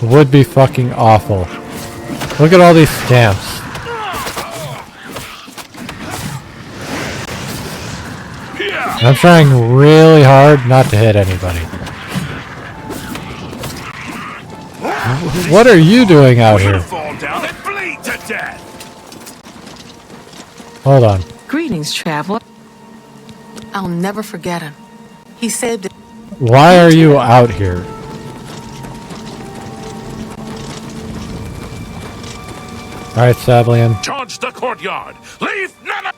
would be fucking awful. Look at all these scamps. I'm trying really hard not to hit anybody. What are you doing out here? Hold on. Greetings, traveler. I'll never forget him. He saved it. Why are you out here? Alright, Savlian. Charge the courtyard. Leave none of...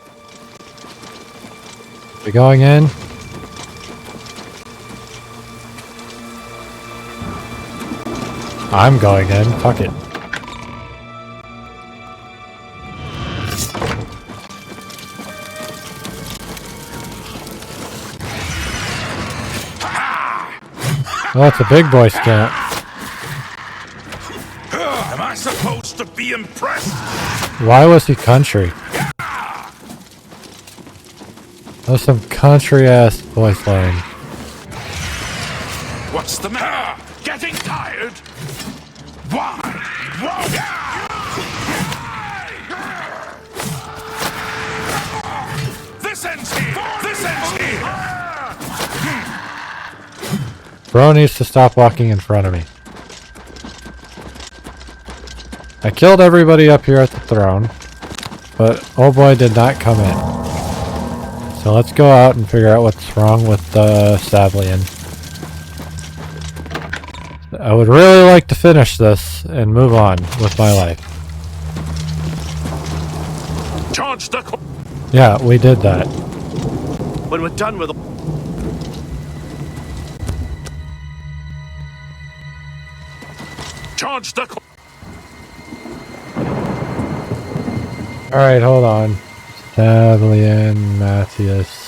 We going in? I'm going in. Fuck it. Oh, it's a big boy scamp. Am I supposed to be impressed? Why was he country? That was some country-ass voice line. What's the matter? Getting tired? Why? This ends here! This ends here! Bro needs to stop walking in front of me. I killed everybody up here at the throne, but oh boy did not come in. So let's go out and figure out what's wrong with Savlian. I would really like to finish this and move on with my life. Charge the... Yeah, we did that. When we're done with... Charge the... Alright, hold on. Savlian, Matthias.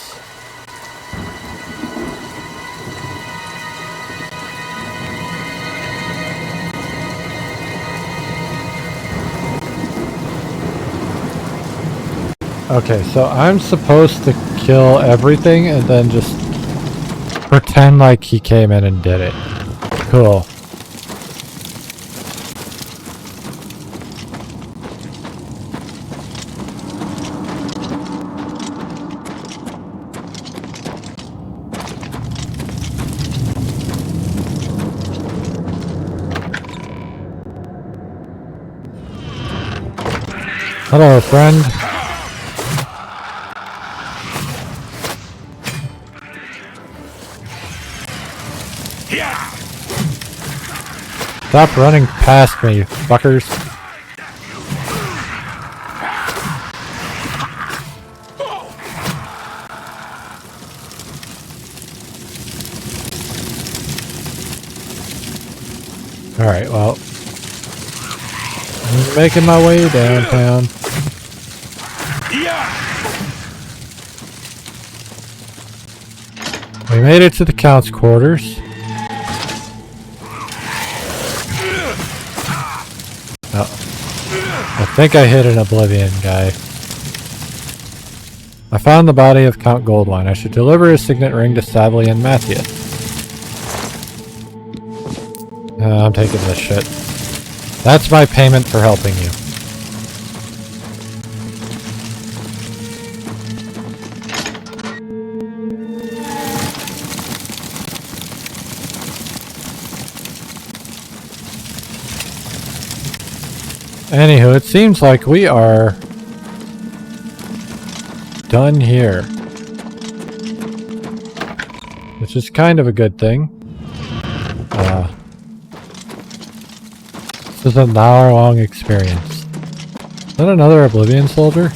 Okay, so I'm supposed to kill everything and then just pretend like he came in and did it. Cool. Hello, friend. Stop running past me, fuckers. Alright, well. I'm making my way downtown. We made it to the Count's quarters. Oh. I think I hit an Oblivion guy. I found the body of Count Goldwine. I should deliver his signet ring to Savely and Matthias. I'm taking this shit. That's my payment for helping you. Anywho, it seems like we are done here. Which is kind of a good thing. This is an hour-long experience. Is that another Oblivion soldier?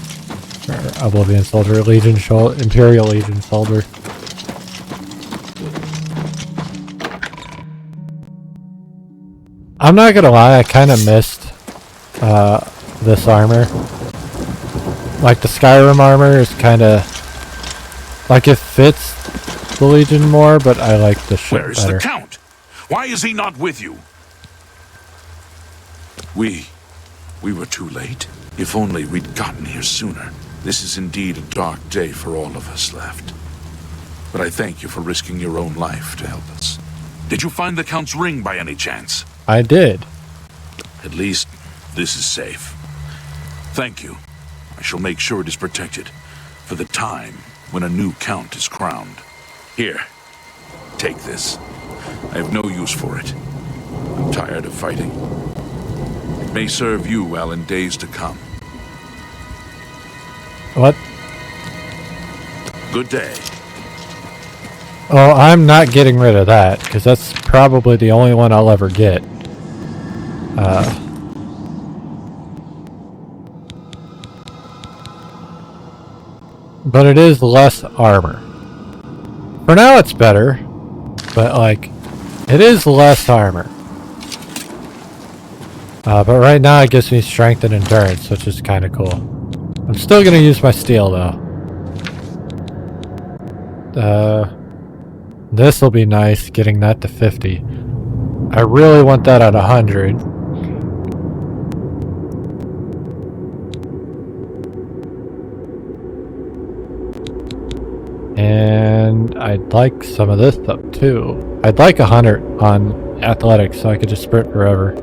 Or Oblivion soldier, Imperial Legion soldier. I'm not gonna lie, I kind of missed this armor. Like the Skyrim armor is kind of like it fits the Legion more, but I like the shit Where's better. the Count? Why is he not with you? We were too late. If only we'd gotten here sooner. This is indeed a dark day for all of us left. But I thank you for risking your own life to help us. Did you find the Count's ring by any chance? I did. At least this is safe. Thank you. I shall make sure it is protected for the time when a new Count is crowned. Here, take this. I have no use for it. I'm tired of fighting. It may serve you well in days to come. What? Good day. Oh, I'm not getting rid of that, because that's probably the only one I'll ever get. But it is less armor. For now it's better, but like, it is less armor. But right now it gives me strength and endurance, which is kind of cool. I'm still gonna use my steel though. This will be nice, getting that to 50. I really want that at 100. And I'd like some of this stuff too. I'd like 100 on athletics so I could just sprint forever.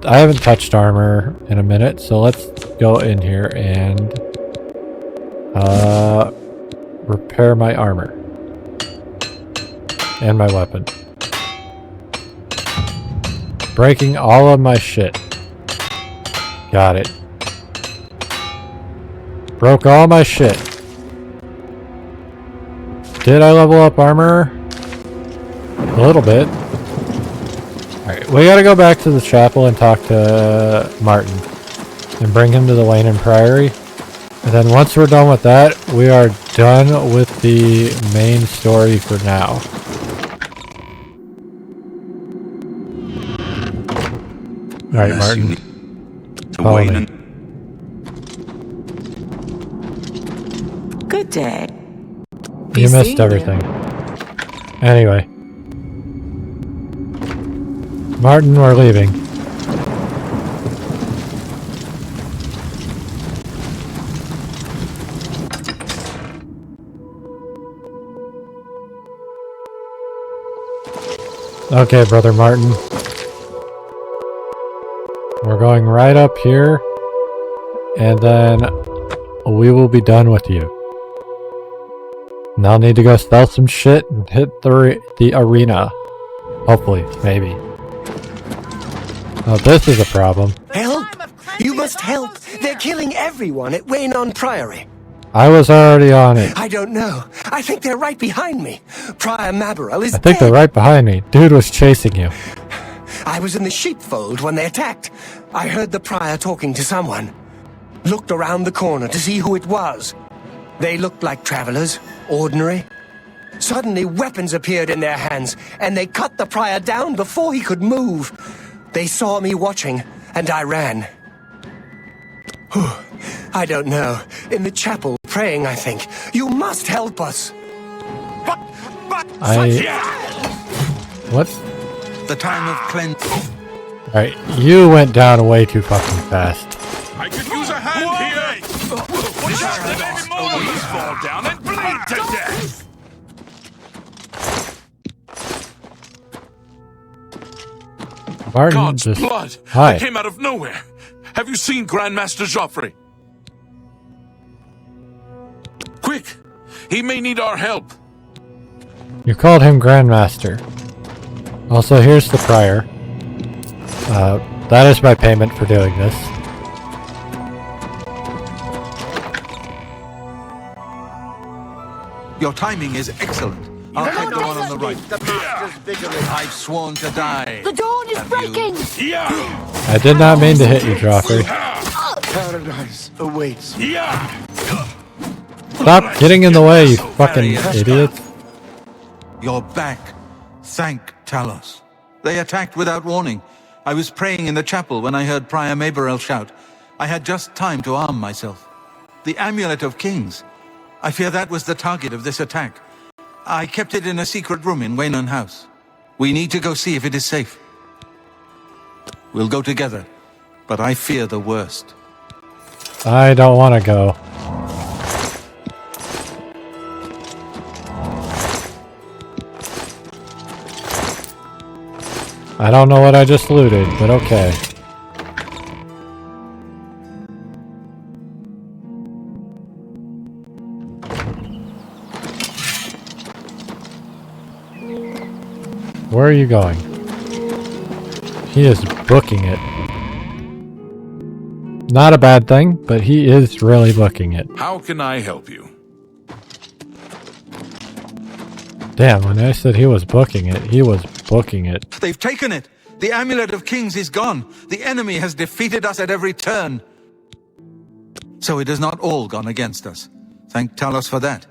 I haven't touched armor in a minute, so let's go in here and repair my armor. And my weapon. Breaking all of my shit. Got it. Broke all my shit. Did I level up armor? A little bit. Alright, we gotta go back to the chapel and talk to Martin. And bring him to the Lane and Priory. And then once we're done with that, we are done with the main story for now. Alright, Martin. Follow me. Good day. You missed everything. Anyway. Martin, we're leaving. Okay, Brother Martin. We're going right up here, and then we will be done with you. Now I'll need to go stealth some shit and hit the arena. Hopefully, maybe. Oh, this is a problem. Help! You must help! They're killing everyone at Waynon Priory. I was already on it. I don't know. I think they're right behind me. Prior Mabarel is I think dead. they're right behind me. Dude was chasing you. I was in the sheepfold when they attacked. I heard the prior talking to someone. Looked around the corner to see who it was. They looked like travelers, ordinary. Suddenly weapons appeared in their hands, and they cut the prior down before he could move. They saw me watching, and I ran. I don't know. In the chapel, praying, I think. You must help us. What? The time of cleansing. Alright, you went down way too fucking fast. I could use a hand here! Watch out that any more of these fall down and bleed to death! Martin God's just... blood! Hi. It came out of nowhere! Have you seen Grandmaster Joffrey? Quick! He may need our help! You called him Grandmaster. Also, here's the prior. That is my payment for doing this. Your timing is excellent. I'll take the one on the right. I've sworn to die. The dawn is breaking! I did not mean to hit you, Joffrey. Paradise awaits. Stop getting in the way, you fucking idiots. You're back. Thank Talos. They attacked without warning. I was praying in the chapel when I heard Prior Maberel shout. I had just time to arm myself. The Amulet of Kings. I fear that was the target of this attack. I kept it in a secret room in Waynon House. We need to go see if it is safe. We'll go together, but I fear the worst. I don't want to go. I don't know what I just looted, but okay. Where are you going? He is booking it. Not a bad thing, but he is really booking it. How can I help you? Damn, when I said he was booking it, he was booking it. They've taken it! The Amulet of Kings is gone! The enemy has defeated us at every turn! So it has not all gone against us. Thank Talos for that.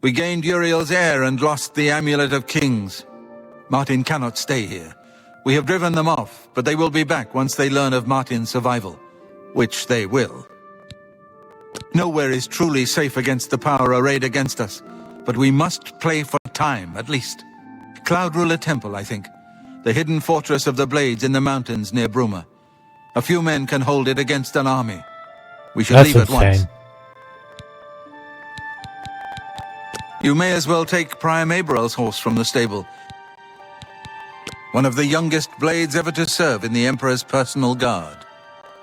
We gained Uriel's heir and lost the Amulet of Kings. Martin cannot stay here. We have driven them off, but they will be back once they learn of Martin's survival. Which they will. Nowhere is truly safe against the power arrayed against us, but we must play for time, at least. Cloud Ruler Temple, I think. The hidden fortress of the Blades in the mountains near Bruma. A few men can hold it against an army. We should leave at once. You may as well take Prior Maberel's horse from the stable. One of the youngest blades ever to serve in the Emperor's personal guard.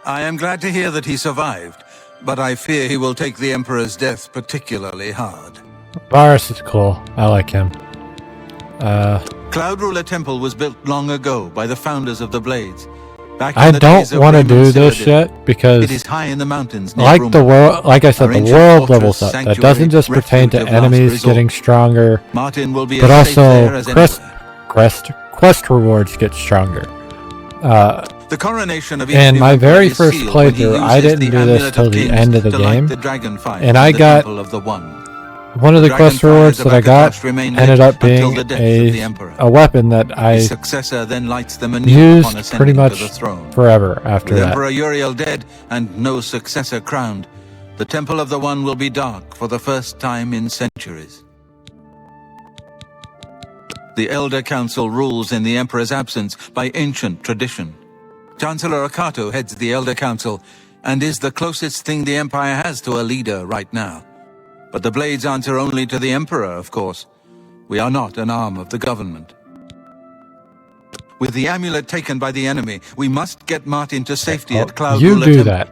I am glad to hear that he survived, but I fear he will take the Emperor's death particularly hard. Varus is cool. I like him. Cloud Ruler Temple was built long ago by the founders of the Blades. I don't want to do this yet because it is high in the mountains near like Bruma. the world, like I said, the Ancient world fortress, levels up. That sanctuary, doesn't just pertain to refuge of last enemies resort. getting stronger, Martin will be but as safe there also as quest rewards get stronger. The coronation of each In new my emperor very is first sealed when he playthrough, I uses didn't the do this Amulet till of the Kings end of the to light game, the dragon fire and in I the got Temple of the One. one of the Dragon quest rewards fires that I of got Akatosh remain ended lit up until being the death of the Emperor. a weapon that I His successor then lights them anew upon used pretty ascending much to the throne. forever after With that. Emperor Uriel dead and no successor crowned, the Temple of the One will be dark for the first time in centuries. The Elder Council rules in the Emperor's absence by ancient tradition. Chancellor Akato heads the Elder Council and is the closest thing the Empire has to a leader right now. But the Blades answer only to the Emperor, of course. We are not an arm of the government. With the amulet taken by the enemy, we must get Martin to safety at Cloud You Ruler do Temple. that.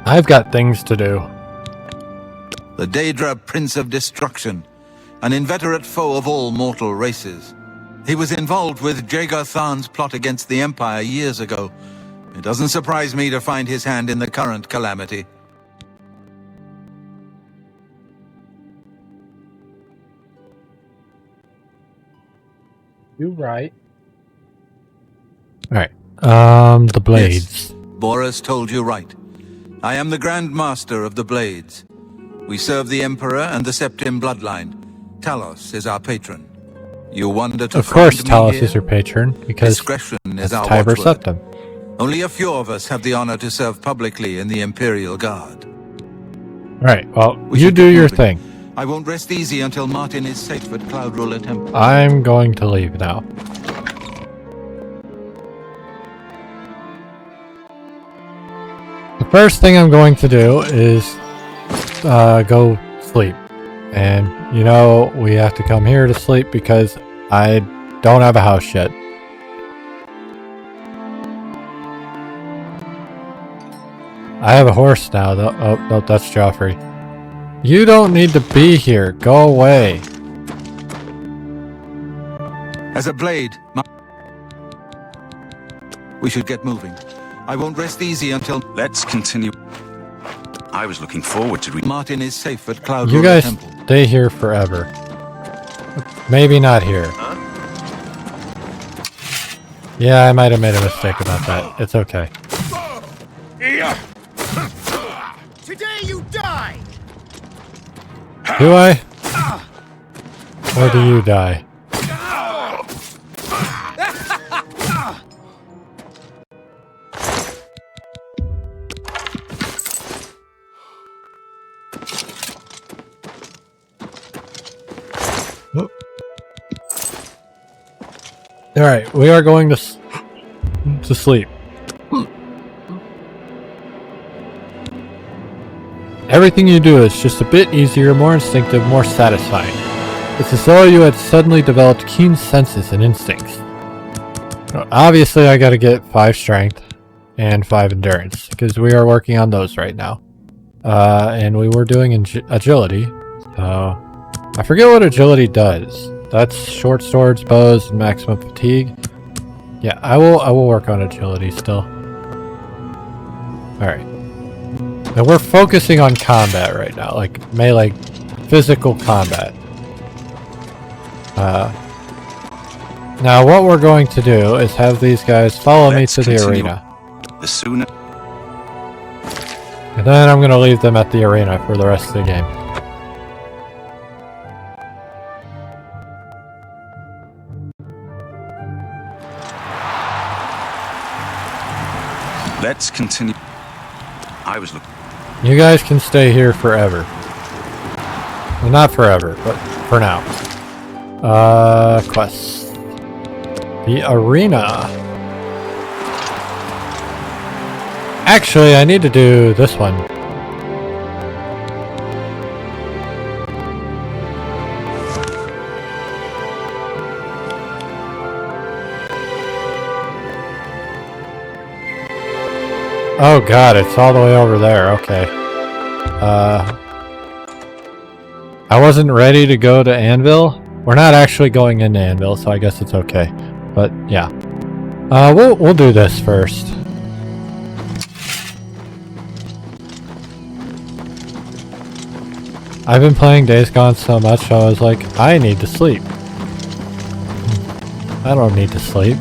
I've got things to do. The Daedra Prince of Destruction, an inveterate foe of all mortal races. He was involved with Jagar Tharn's plot against the Empire years ago. It doesn't surprise me to find his hand in the current calamity. You're right. Alright. The Blades. Yes, Boris told you right. I am the Grand Master of the Blades. We serve the Emperor and the Septim bloodline. Talos is our patron. You wonder to Of course find me Talos here? is your patron, because Discretion that's is our Tiber watchword. Septim. Only a few of us have the honor to serve publicly in the Imperial Guard. Alright, well, We you should do get your moving. thing. I won't rest easy until Martin is safe at Cloud Ruler Temple. I'm going to leave now. The first thing I'm going to do is go sleep. And, you know, we have to come here to sleep because I don't have a house yet. I have a horse now, though. Oh, no, that's Joffrey. You don't need to be here. Go away. As a blade, we should get moving. I won't rest easy until... Let's continue. I was looking forward to Martin is safe at Cloud You Ruler guys Temple. stay here forever. Maybe not here. Yeah, I might have made a mistake about that. It's okay. Today you die! Do I? Or do you die? Alright, we are going to sleep. Everything you do is just a bit easier, more instinctive, more satisfying. It's as though you had suddenly developed keen senses and instincts. Obviously, I gotta get 5 strength and 5 endurance, because we are working on those right now. And we were doing agility, so... I forget what agility does. That's short swords, bows, and maximum fatigue. Yeah, I will work on agility still. Alright. And we're focusing on combat right now, like melee physical combat. Now what we're going to do is have these guys follow me to the arena. The sooner. And then I'm going to leave them at the arena for the rest of the game. Let's continue. I was looking. You guys can stay here forever. Well, not forever, but for now. Quests. The arena. Actually, I need to do this one. Oh god, it's all the way over there, okay. I wasn't ready to go to Anvil. We're not actually going into Anvil, so I guess it's okay. But, yeah. We'll do this first. I've been playing Days Gone so much, I was like, I need to sleep. I don't need to sleep.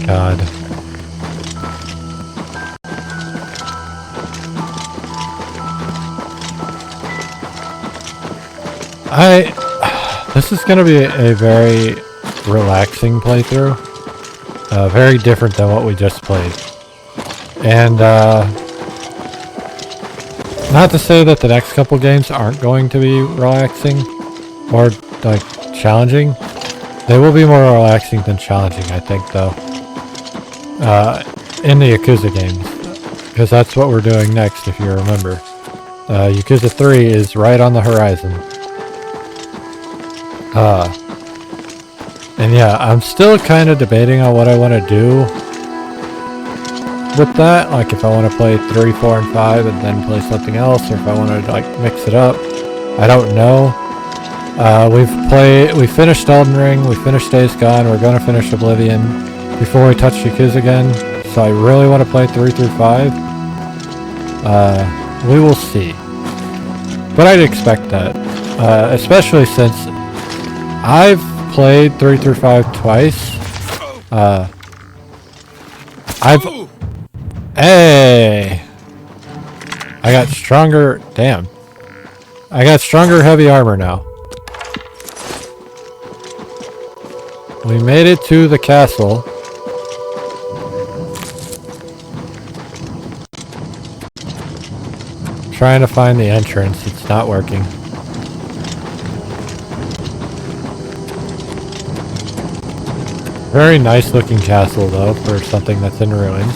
God. This is gonna be a very relaxing playthrough. Very different than what we just played. And, not to say that the next couple games aren't going to be relaxing or, like, challenging. They will be more relaxing than challenging, I think, though. In the Yakuza games. Because that's what we're doing next, if you remember. Yakuza 3 is right on the horizon. And yeah, I'm still kind of debating on what I want to do with that. Like, if I want to play 3, 4, and 5 and then play something else, or if I want to, like, mix it up. I don't know. We finished Elden Ring, we finished Days Gone, we're going to finish Oblivion before we touch Yakuza again, so I really want to play 3 through 5. We will see. But I'd expect that, especially since I've played 3 through 5 twice. Hey! I got stronger, damn. I got stronger heavy armor now. We made it to the castle. Trying to find the entrance. It's not working. Very nice looking castle though for something that's in ruins.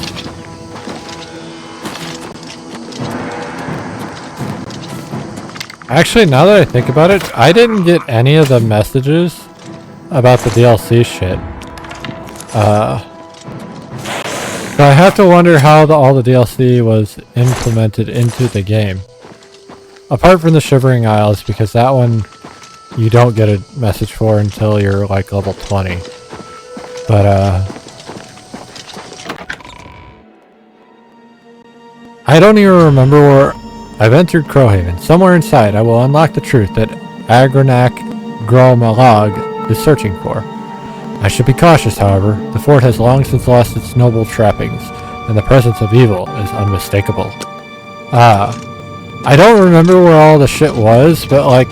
Actually, now that I think about it, I didn't get any of the messages about the DLC shit. So I have to wonder how all the DLC was implemented into the game. Apart from the Shivering Isles, because that one you don't get a message for until you're like level 20. But I don't even remember where I've entered Crowhaven. Somewhere inside I will unlock the truth that Agranak Gromalag is searching for. I should be cautious, however. The fort has long since lost its noble trappings, and the presence of evil is unmistakable. I don't remember where all the shit was, but like,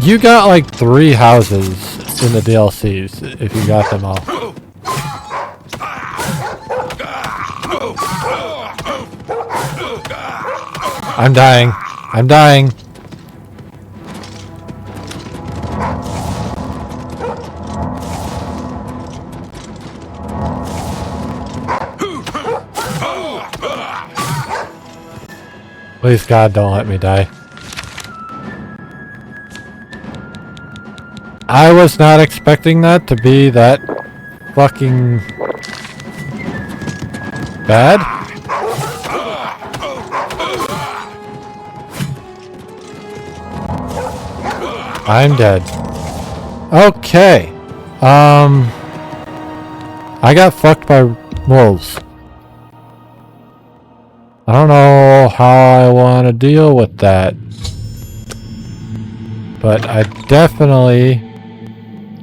you got like 3 houses in the DLCs, if you got them all. I'm dying. I'm dying. Please God, don't let me die. I was not expecting that to be that fucking bad. I'm dead. Okay. I got fucked by wolves. I don't know how I want to deal with that. But I definitely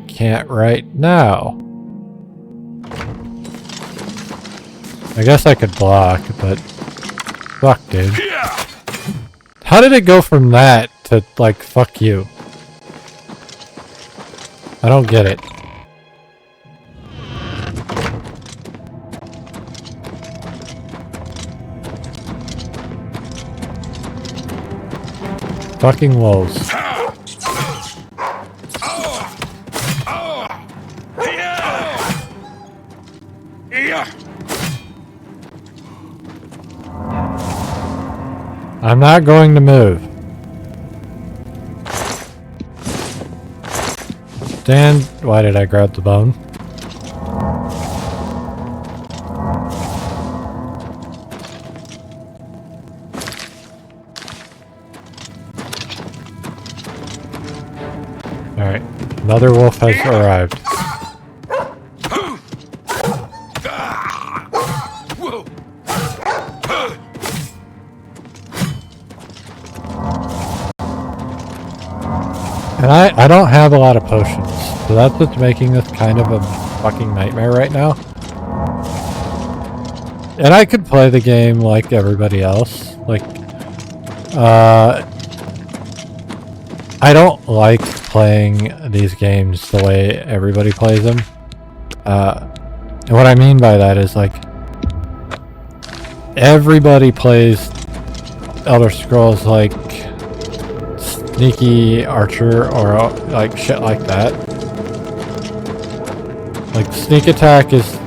can't right now. I guess I could block, but fuck, dude. How did it go from that to like fuck you? I don't get it. Fucking wolves. I'm not going to move. Stand. Why did I grab the bone? Alright. Another wolf has arrived. And I don't have a lot of potions, so that's what's making this kind of a fucking nightmare right now. And I could play the game like everybody else. Like, I don't like playing these games the way everybody plays them. And what I mean by that is like, everybody plays Elder Scrolls like Sneaky Archer or like shit like that. Like sneak attack is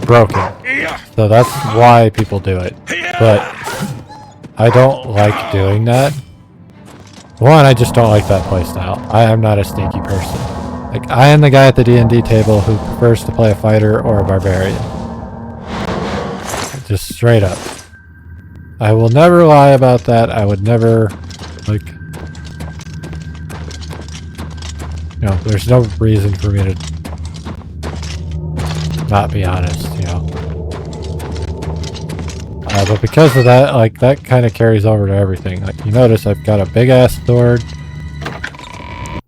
broken, so that's why people do it. But I don't like doing that. One, I just don't like that playstyle. I am not a sneaky person. Like, I am the guy at the D&D table who prefers to play a fighter or a barbarian. Just straight up. I will never lie about that. I would never, like... You know, there's no reason for me to not be honest, you know. But because of that, like, that kind of carries over to everything. Like, you notice I've got a big-ass sword,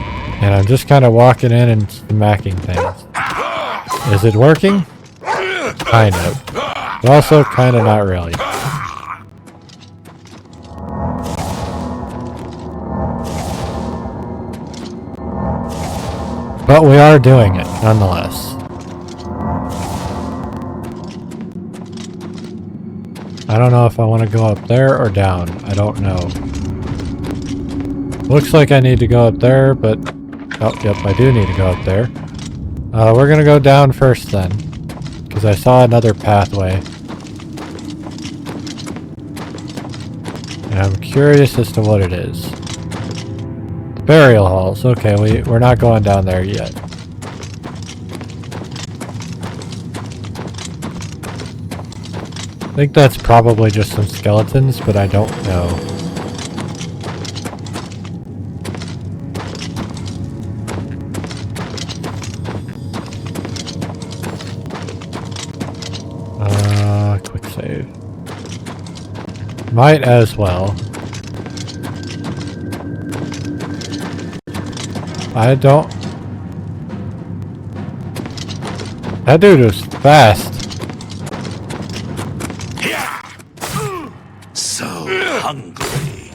and I'm just kind of walking in and smacking things. Is it working? Kind of. But also, kind of not really. But we are doing it, nonetheless. I don't know if I want to go up there or down. I don't know. Looks like I need to go up there, but... Oh, yep, I do need to go up there. We're gonna go down first then. Because I saw another pathway. And I'm curious as to what it is. Burial halls. Okay, we're not going down there yet. I think that's probably just some skeletons, but I don't know. Quick save. Might as well. I don't... That dude was fast. So hungry.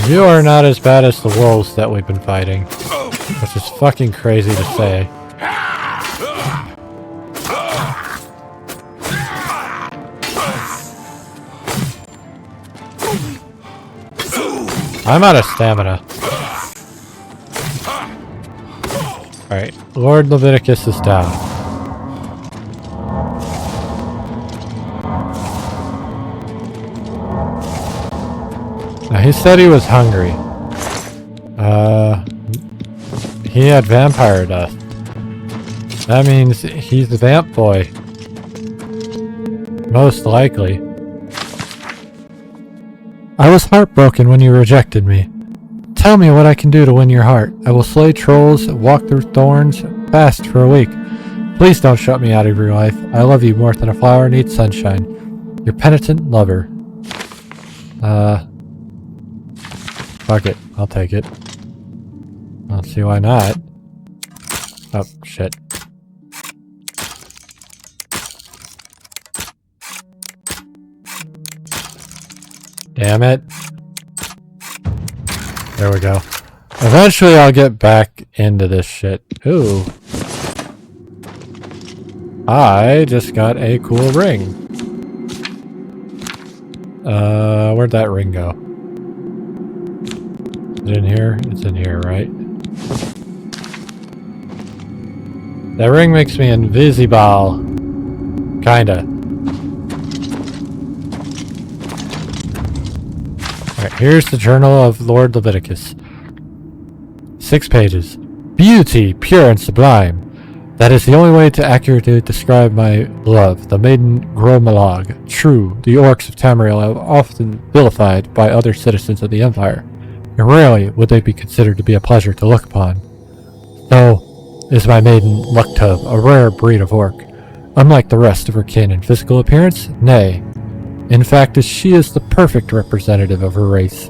You are not as bad as the wolves that we've been fighting. Which is fucking crazy to say. I'm out of stamina. Alright, Lord Leviticus is down. Now, he said he was hungry. He had vampire dust. That means he's the vamp boy. Most likely. I was heartbroken when you rejected me. Tell me what I can do to win your heart. I will slay trolls, walk through thorns, fast for a week. Please don't shut me out of your life. I love you more than a flower needs sunshine. Your penitent lover. Fuck it. I'll take it. I don't see why not. Oh, shit. Damn it. There we go. Eventually I'll get back into this shit. Ooh. I just got a cool ring. Where'd that ring go? Is it in here? It's in here, right? That ring makes me invisible. Kinda. Alright, here's the Journal of Lord Leviticus. 6 pages. Beauty, pure and sublime. That is the only way to accurately describe my love, the maiden Gromalog. True, the orcs of Tamriel are often vilified by other citizens of the Empire, and rarely would they be considered to be a pleasure to look upon. So is my maiden Luktub, a rare breed of orc. Unlike the rest of her kin in physical appearance, nay. In fact, she is the perfect representative of her race.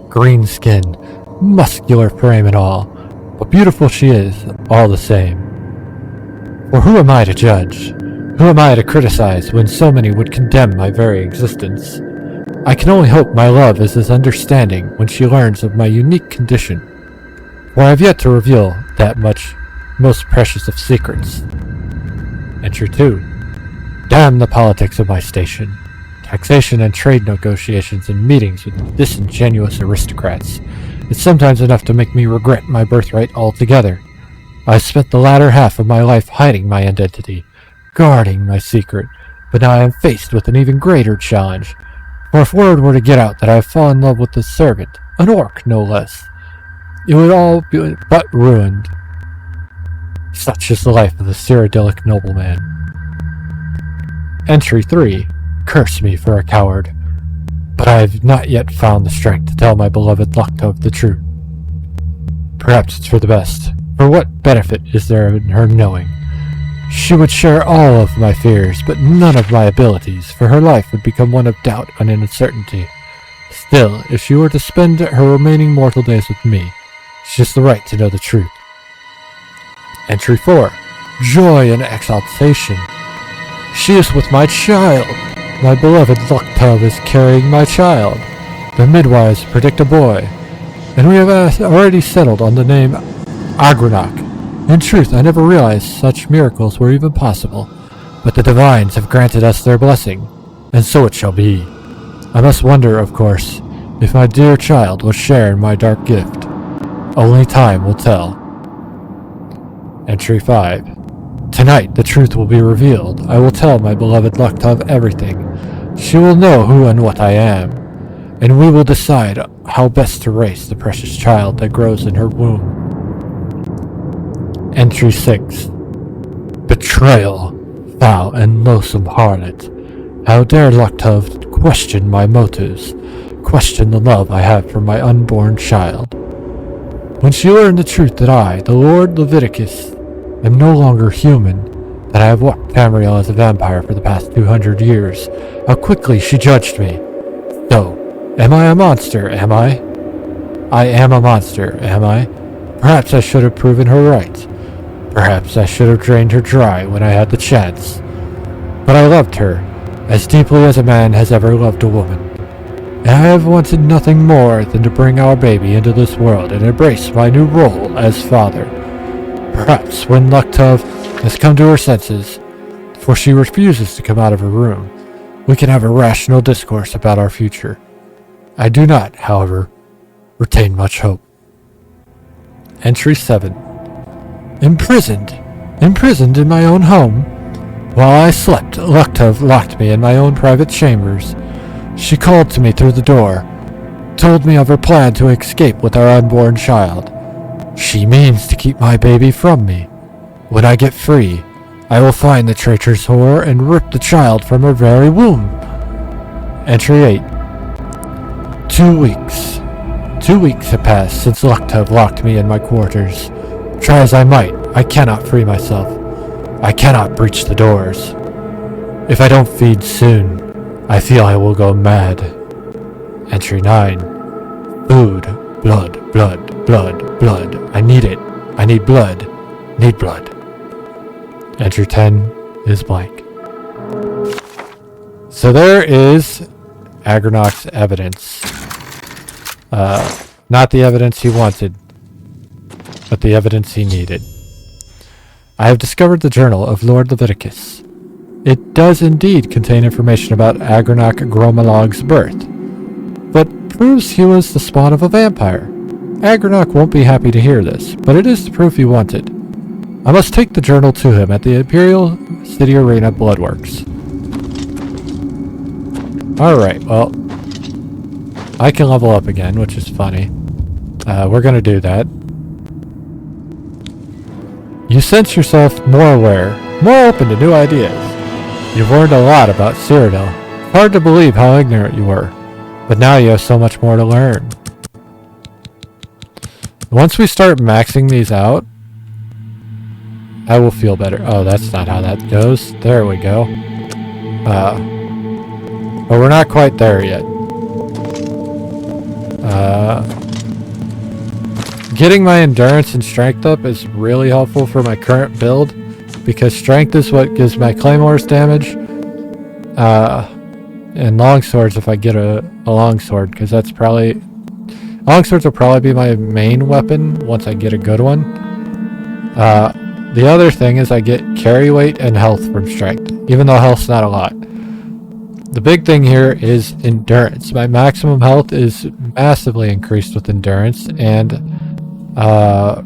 Green skin, muscular frame and all, but beautiful she is, all the same. For who am I to judge? Who am I to criticize when so many would condemn my very existence? I can only hope my love is as understanding when she learns of my unique condition, for I have yet to reveal that much most precious of secrets. Entry 2. Damn the politics of my station. Taxation and trade negotiations and meetings with disingenuous aristocrats. It's sometimes enough to make me regret my birthright altogether. I spent the latter half of my life hiding my identity, guarding my secret, but now I am faced with an even greater challenge. For if word were to get out that I have fallen in love with a servant, an orc no less, it would all be but ruined. Such is the life of the Cyrodiilic nobleman. Entry 3. Curse me for a coward, but I have not yet found the strength to tell my beloved Luktub the truth. Perhaps it's for the best. For what benefit is there in her knowing? She would share all of my fears, but none of my abilities, for her life would become one of doubt and uncertainty. Still, if she were to spend her remaining mortal days with me, she has the right to know the truth. Entry 4. Joy and exaltation. She is with my child. My beloved Luktub is carrying my child. The midwives predict a boy. and we have already settled on the name Agranok. In truth, I never realized such miracles were even possible, but the divines have granted us their blessing, and so it shall be. I must wonder, of course, if my dear child will share in my dark gift. Only time will tell. Entry 5. Tonight the truth will be revealed. I will tell my beloved Luktov everything. She will know who and what I am, and we will decide how best to raise the precious child that grows in her womb. Entry 6. Betrayal, foul and loathsome harlot. How dare Luktov question my motives, question the love I have for my unborn child. When she learned the truth that I, the Lord Leviticus, am no longer human, that I have walked Tamriel as a vampire for the past 200 years, how quickly she judged me. So, am I a monster, am I? I am a monster, am I? Perhaps I should have proven her right. Perhaps I should have drained her dry when I had the chance. But I loved her, as deeply as a man has ever loved a woman. And I have wanted nothing more than to bring our baby into this world and embrace my new role as father. Perhaps when Luktov has come to her senses, for she refuses to come out of her room, we can have a rational discourse about our future. I do not, however, retain much hope. Entry 7. Imprisoned in my own home. While I slept, Luktov locked me in my own private chambers. She called to me through the door, told me of her plan to escape with our unborn child. She means to keep my baby from me. When I get free, I will find the traitorous whore and rip the child from her very womb. Entry 8. 2 weeks. 2 weeks have passed since Luktov locked me in my quarters. Try as I might, I cannot free myself. I cannot breach the doors. If I don't feed soon, I feel I will go mad. Entry 9. Food. Blood, blood, blood, blood. I need it. I need blood. Need blood. Entry 10 is blank. So there is Agranok's evidence. Not the evidence he wanted, but the evidence he needed. I have discovered the journal of Lord Leviticus. It does indeed contain information about Agranok Gromalog's birth, but proves he was the spawn of a vampire. Agranok won't be happy to hear this, but it is the proof he wanted. I must take the journal to him at the Imperial City Arena Bloodworks. Alright, well, I can level up again, which is funny. We're gonna do that. You sense yourself more aware, more open to new ideas. You've learned a lot about Cyrodiil. Hard to believe how ignorant you were, but now you have so much more to learn. Once we start maxing these out, I will feel better. Oh, that's not how that goes. There we go. But we're not quite there yet. Getting my endurance and strength up is really helpful for my current build, because strength is what gives my claymores damage. And longswords if I get a longsword, because that's probably... Longswords will probably be my main weapon once I get a good one. The other thing is I get carry weight and health from strength, even though health's not a lot. The big thing here is endurance. My maximum health is massively increased with endurance, and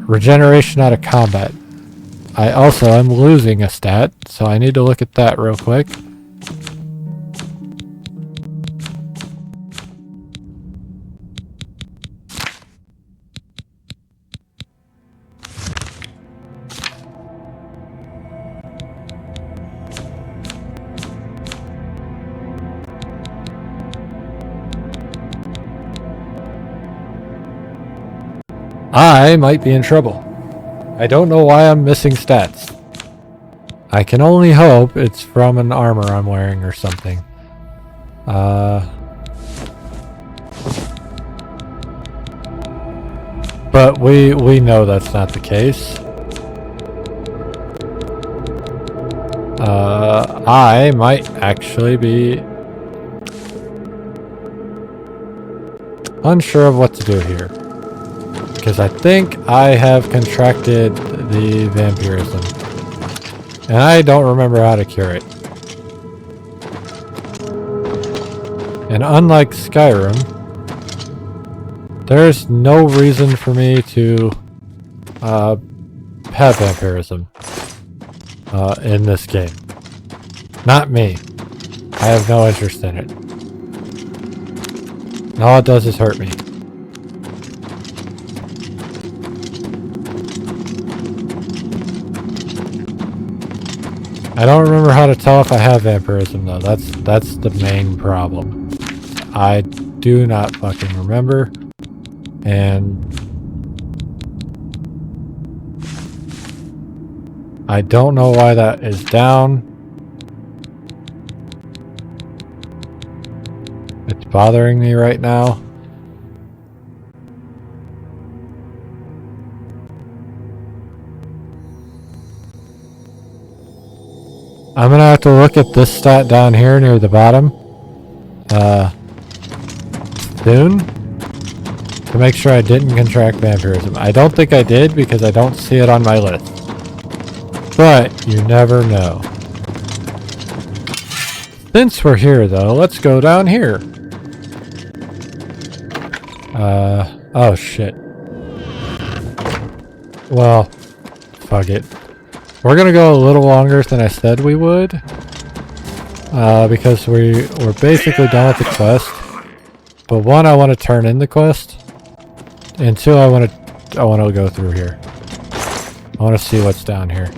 regeneration out of combat. I also am losing a stat, so I need to look at that real quick. I might be in trouble. I don't know why I'm missing stats. I can only hope it's from an armor I'm wearing or something. But we know that's not the case. I might actually be unsure of what to do here. because I think I have contracted the vampirism. And I don't remember how to cure it. And unlike Skyrim, there's no reason for me to have vampirism in this game. Not me. I have no interest in it. And all it does is hurt me. I don't remember how to tell if I have vampirism though. That's the main problem. I do not fucking remember. And I don't know why that is down. It's bothering me right now. I'm gonna have to look at this stat down here near the bottom soon to make sure I didn't contract vampirism. I don't think I did because I don't see it on my list. But you never know. Since we're here though, let's go down here. Oh shit. Well, fuck it. We're gonna go a little longer than I said we would. Because we're basically done with the quest. But one, I want to turn in the quest. And two, I want to go through here. I want to see what's down here.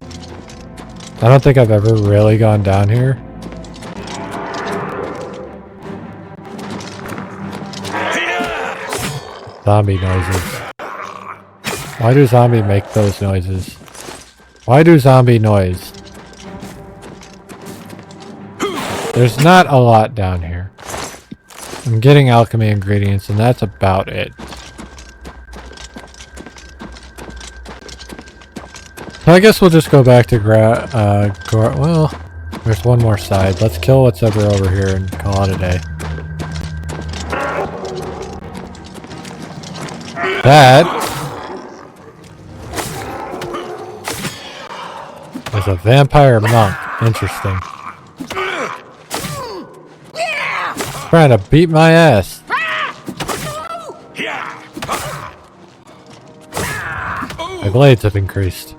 I don't think I've ever really gone down here. Zombie noises. Why do zombies make those noises? Why do zombie noise? There's not a lot down here. I'm getting alchemy ingredients and that's about it. So I guess we'll just go back to well, there's one more side. Let's kill what's ever over here and call it a day. That is a vampire monk. Interesting. Trying to beat my ass. My blades have increased.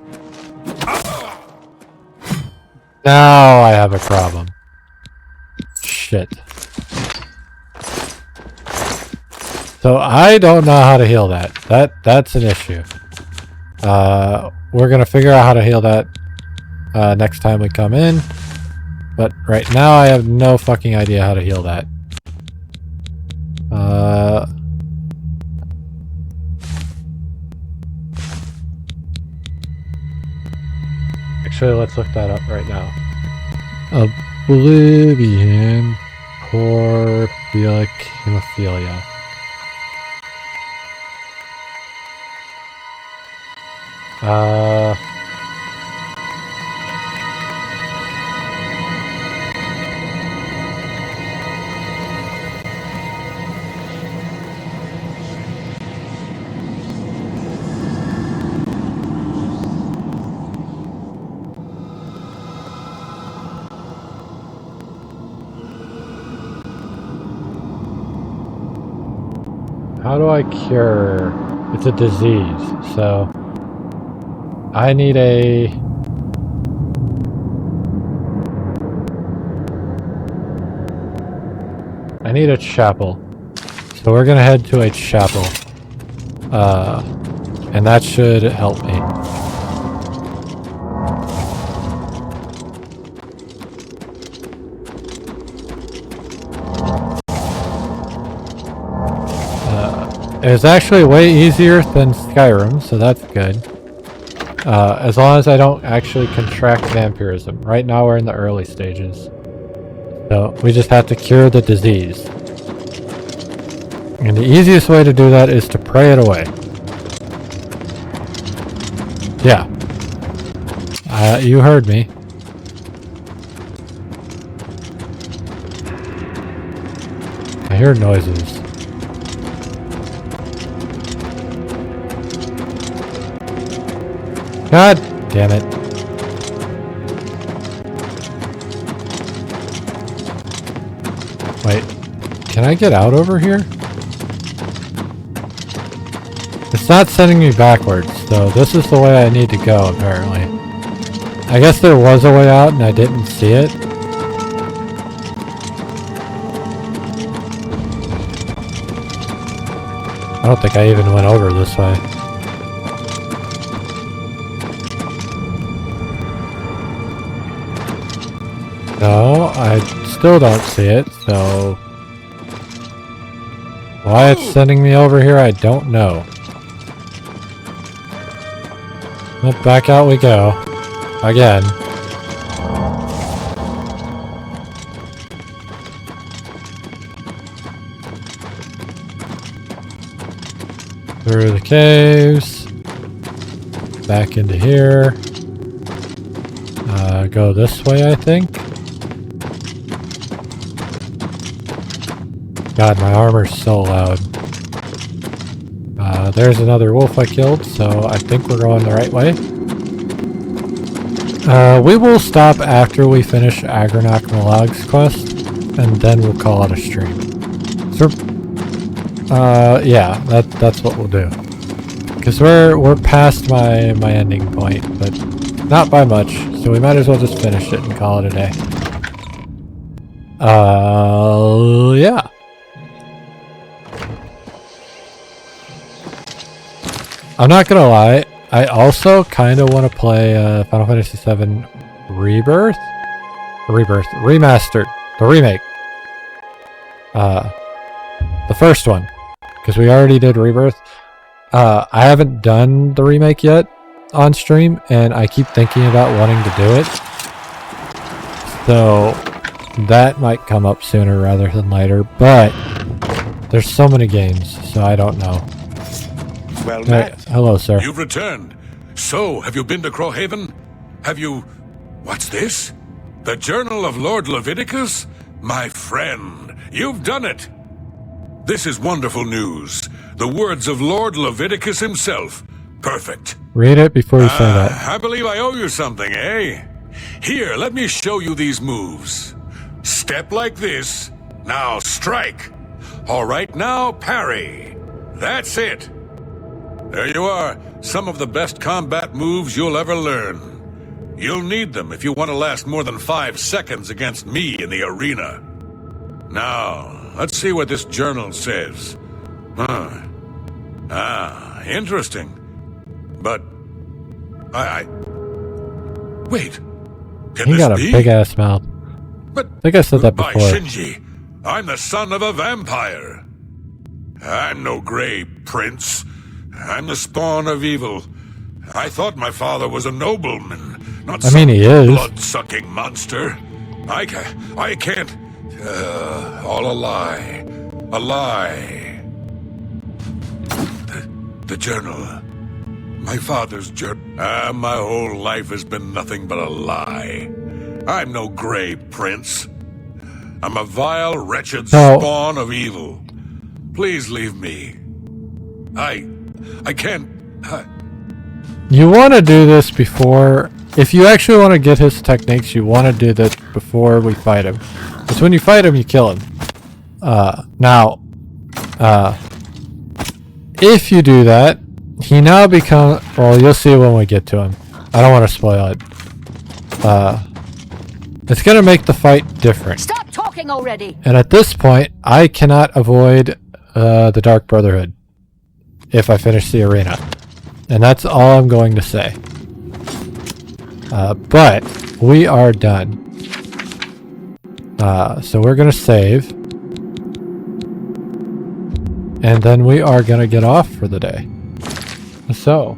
Now I have a problem. Shit. So I don't know how to heal that. That's an issue. We're gonna figure out how to heal that next time we come in. But right now I have no fucking idea how to heal that. Actually, let's look that up right now. Oblivion, porphilic hemophilia. How do I cure? It's a disease, so I need a chapel. So we're gonna head to a chapel. And that should help me. It's actually way easier than Skyrim, so that's good. As long as I don't actually contract vampirism. Right now we're in the early stages. So we just have to cure the disease. And the easiest way to do that is to pray it away. Yeah. You heard me. I hear noises. God damn it. Wait, can I get out over here? It's not sending me backwards, so this is the way I need to go, apparently. I guess there was a way out and I didn't see it. I don't think I even went over this way. No, I still don't see it, so... Why it's sending me over here, I don't know. Well, back out we go. Again. Through the caves. Back into here. Go this way, I think. God, my armor's so loud. There's another wolf I killed, so I think we're going the right way. We will stop after we finish Agranok Malag's quest, and then we'll call it a stream. So, yeah, that's what we'll do. Because we're past my ending point, but not by much, so we might as well just finish it and call it a day. Yeah. I'm not gonna lie, I also kind of want to play Final Fantasy VII Remastered, the remake. The first one, because we already did Rebirth. I haven't done the remake yet on stream, and I keep thinking about wanting to do it. So that might come up sooner rather than later, but there's so many games, so I don't know. Well met. Hello, sir. You've returned. So, have you been to Crowhaven? Have you... What's this? The Journal of Lord Leviticus? My friend, you've done it. This is wonderful news. The words of Lord Leviticus himself. Perfect. Read it before you say that. I believe I owe you something, eh? Here, let me show you these moves. Step like this. Now strike. All right, now parry. That's it. There you are, some of the best combat moves you'll ever learn. You'll need them if you want to last more than 5 seconds against me in the arena. Now, let's see what this journal says. Interesting. But, Wait, can He this got a be? big-ass mouth. But, I think I said that by before. Shinji, I'm the son of a vampire. I'm no gray prince. I'm the spawn of evil. I thought my father was a nobleman, not some he is. blood-sucking monster. I can't... all a lie. A lie. The journal. My father's journal. My whole life has been nothing but a lie. I'm no gray prince. I'm a vile, wretched spawn of evil. Please leave me. I can't... You want to do this before... If you actually want to get his techniques, you want to do this before we fight him. Because when you fight him, you kill him. If you do that, he now becomes... Well, you'll see when we get to him. I don't want to spoil it. It's going to make the fight different. Stop talking already! And at this point, I cannot avoid the Dark Brotherhood if I finish the arena. And that's all I'm going to say. But we are done. So we're going to save. And then we are going to get off for the day. So...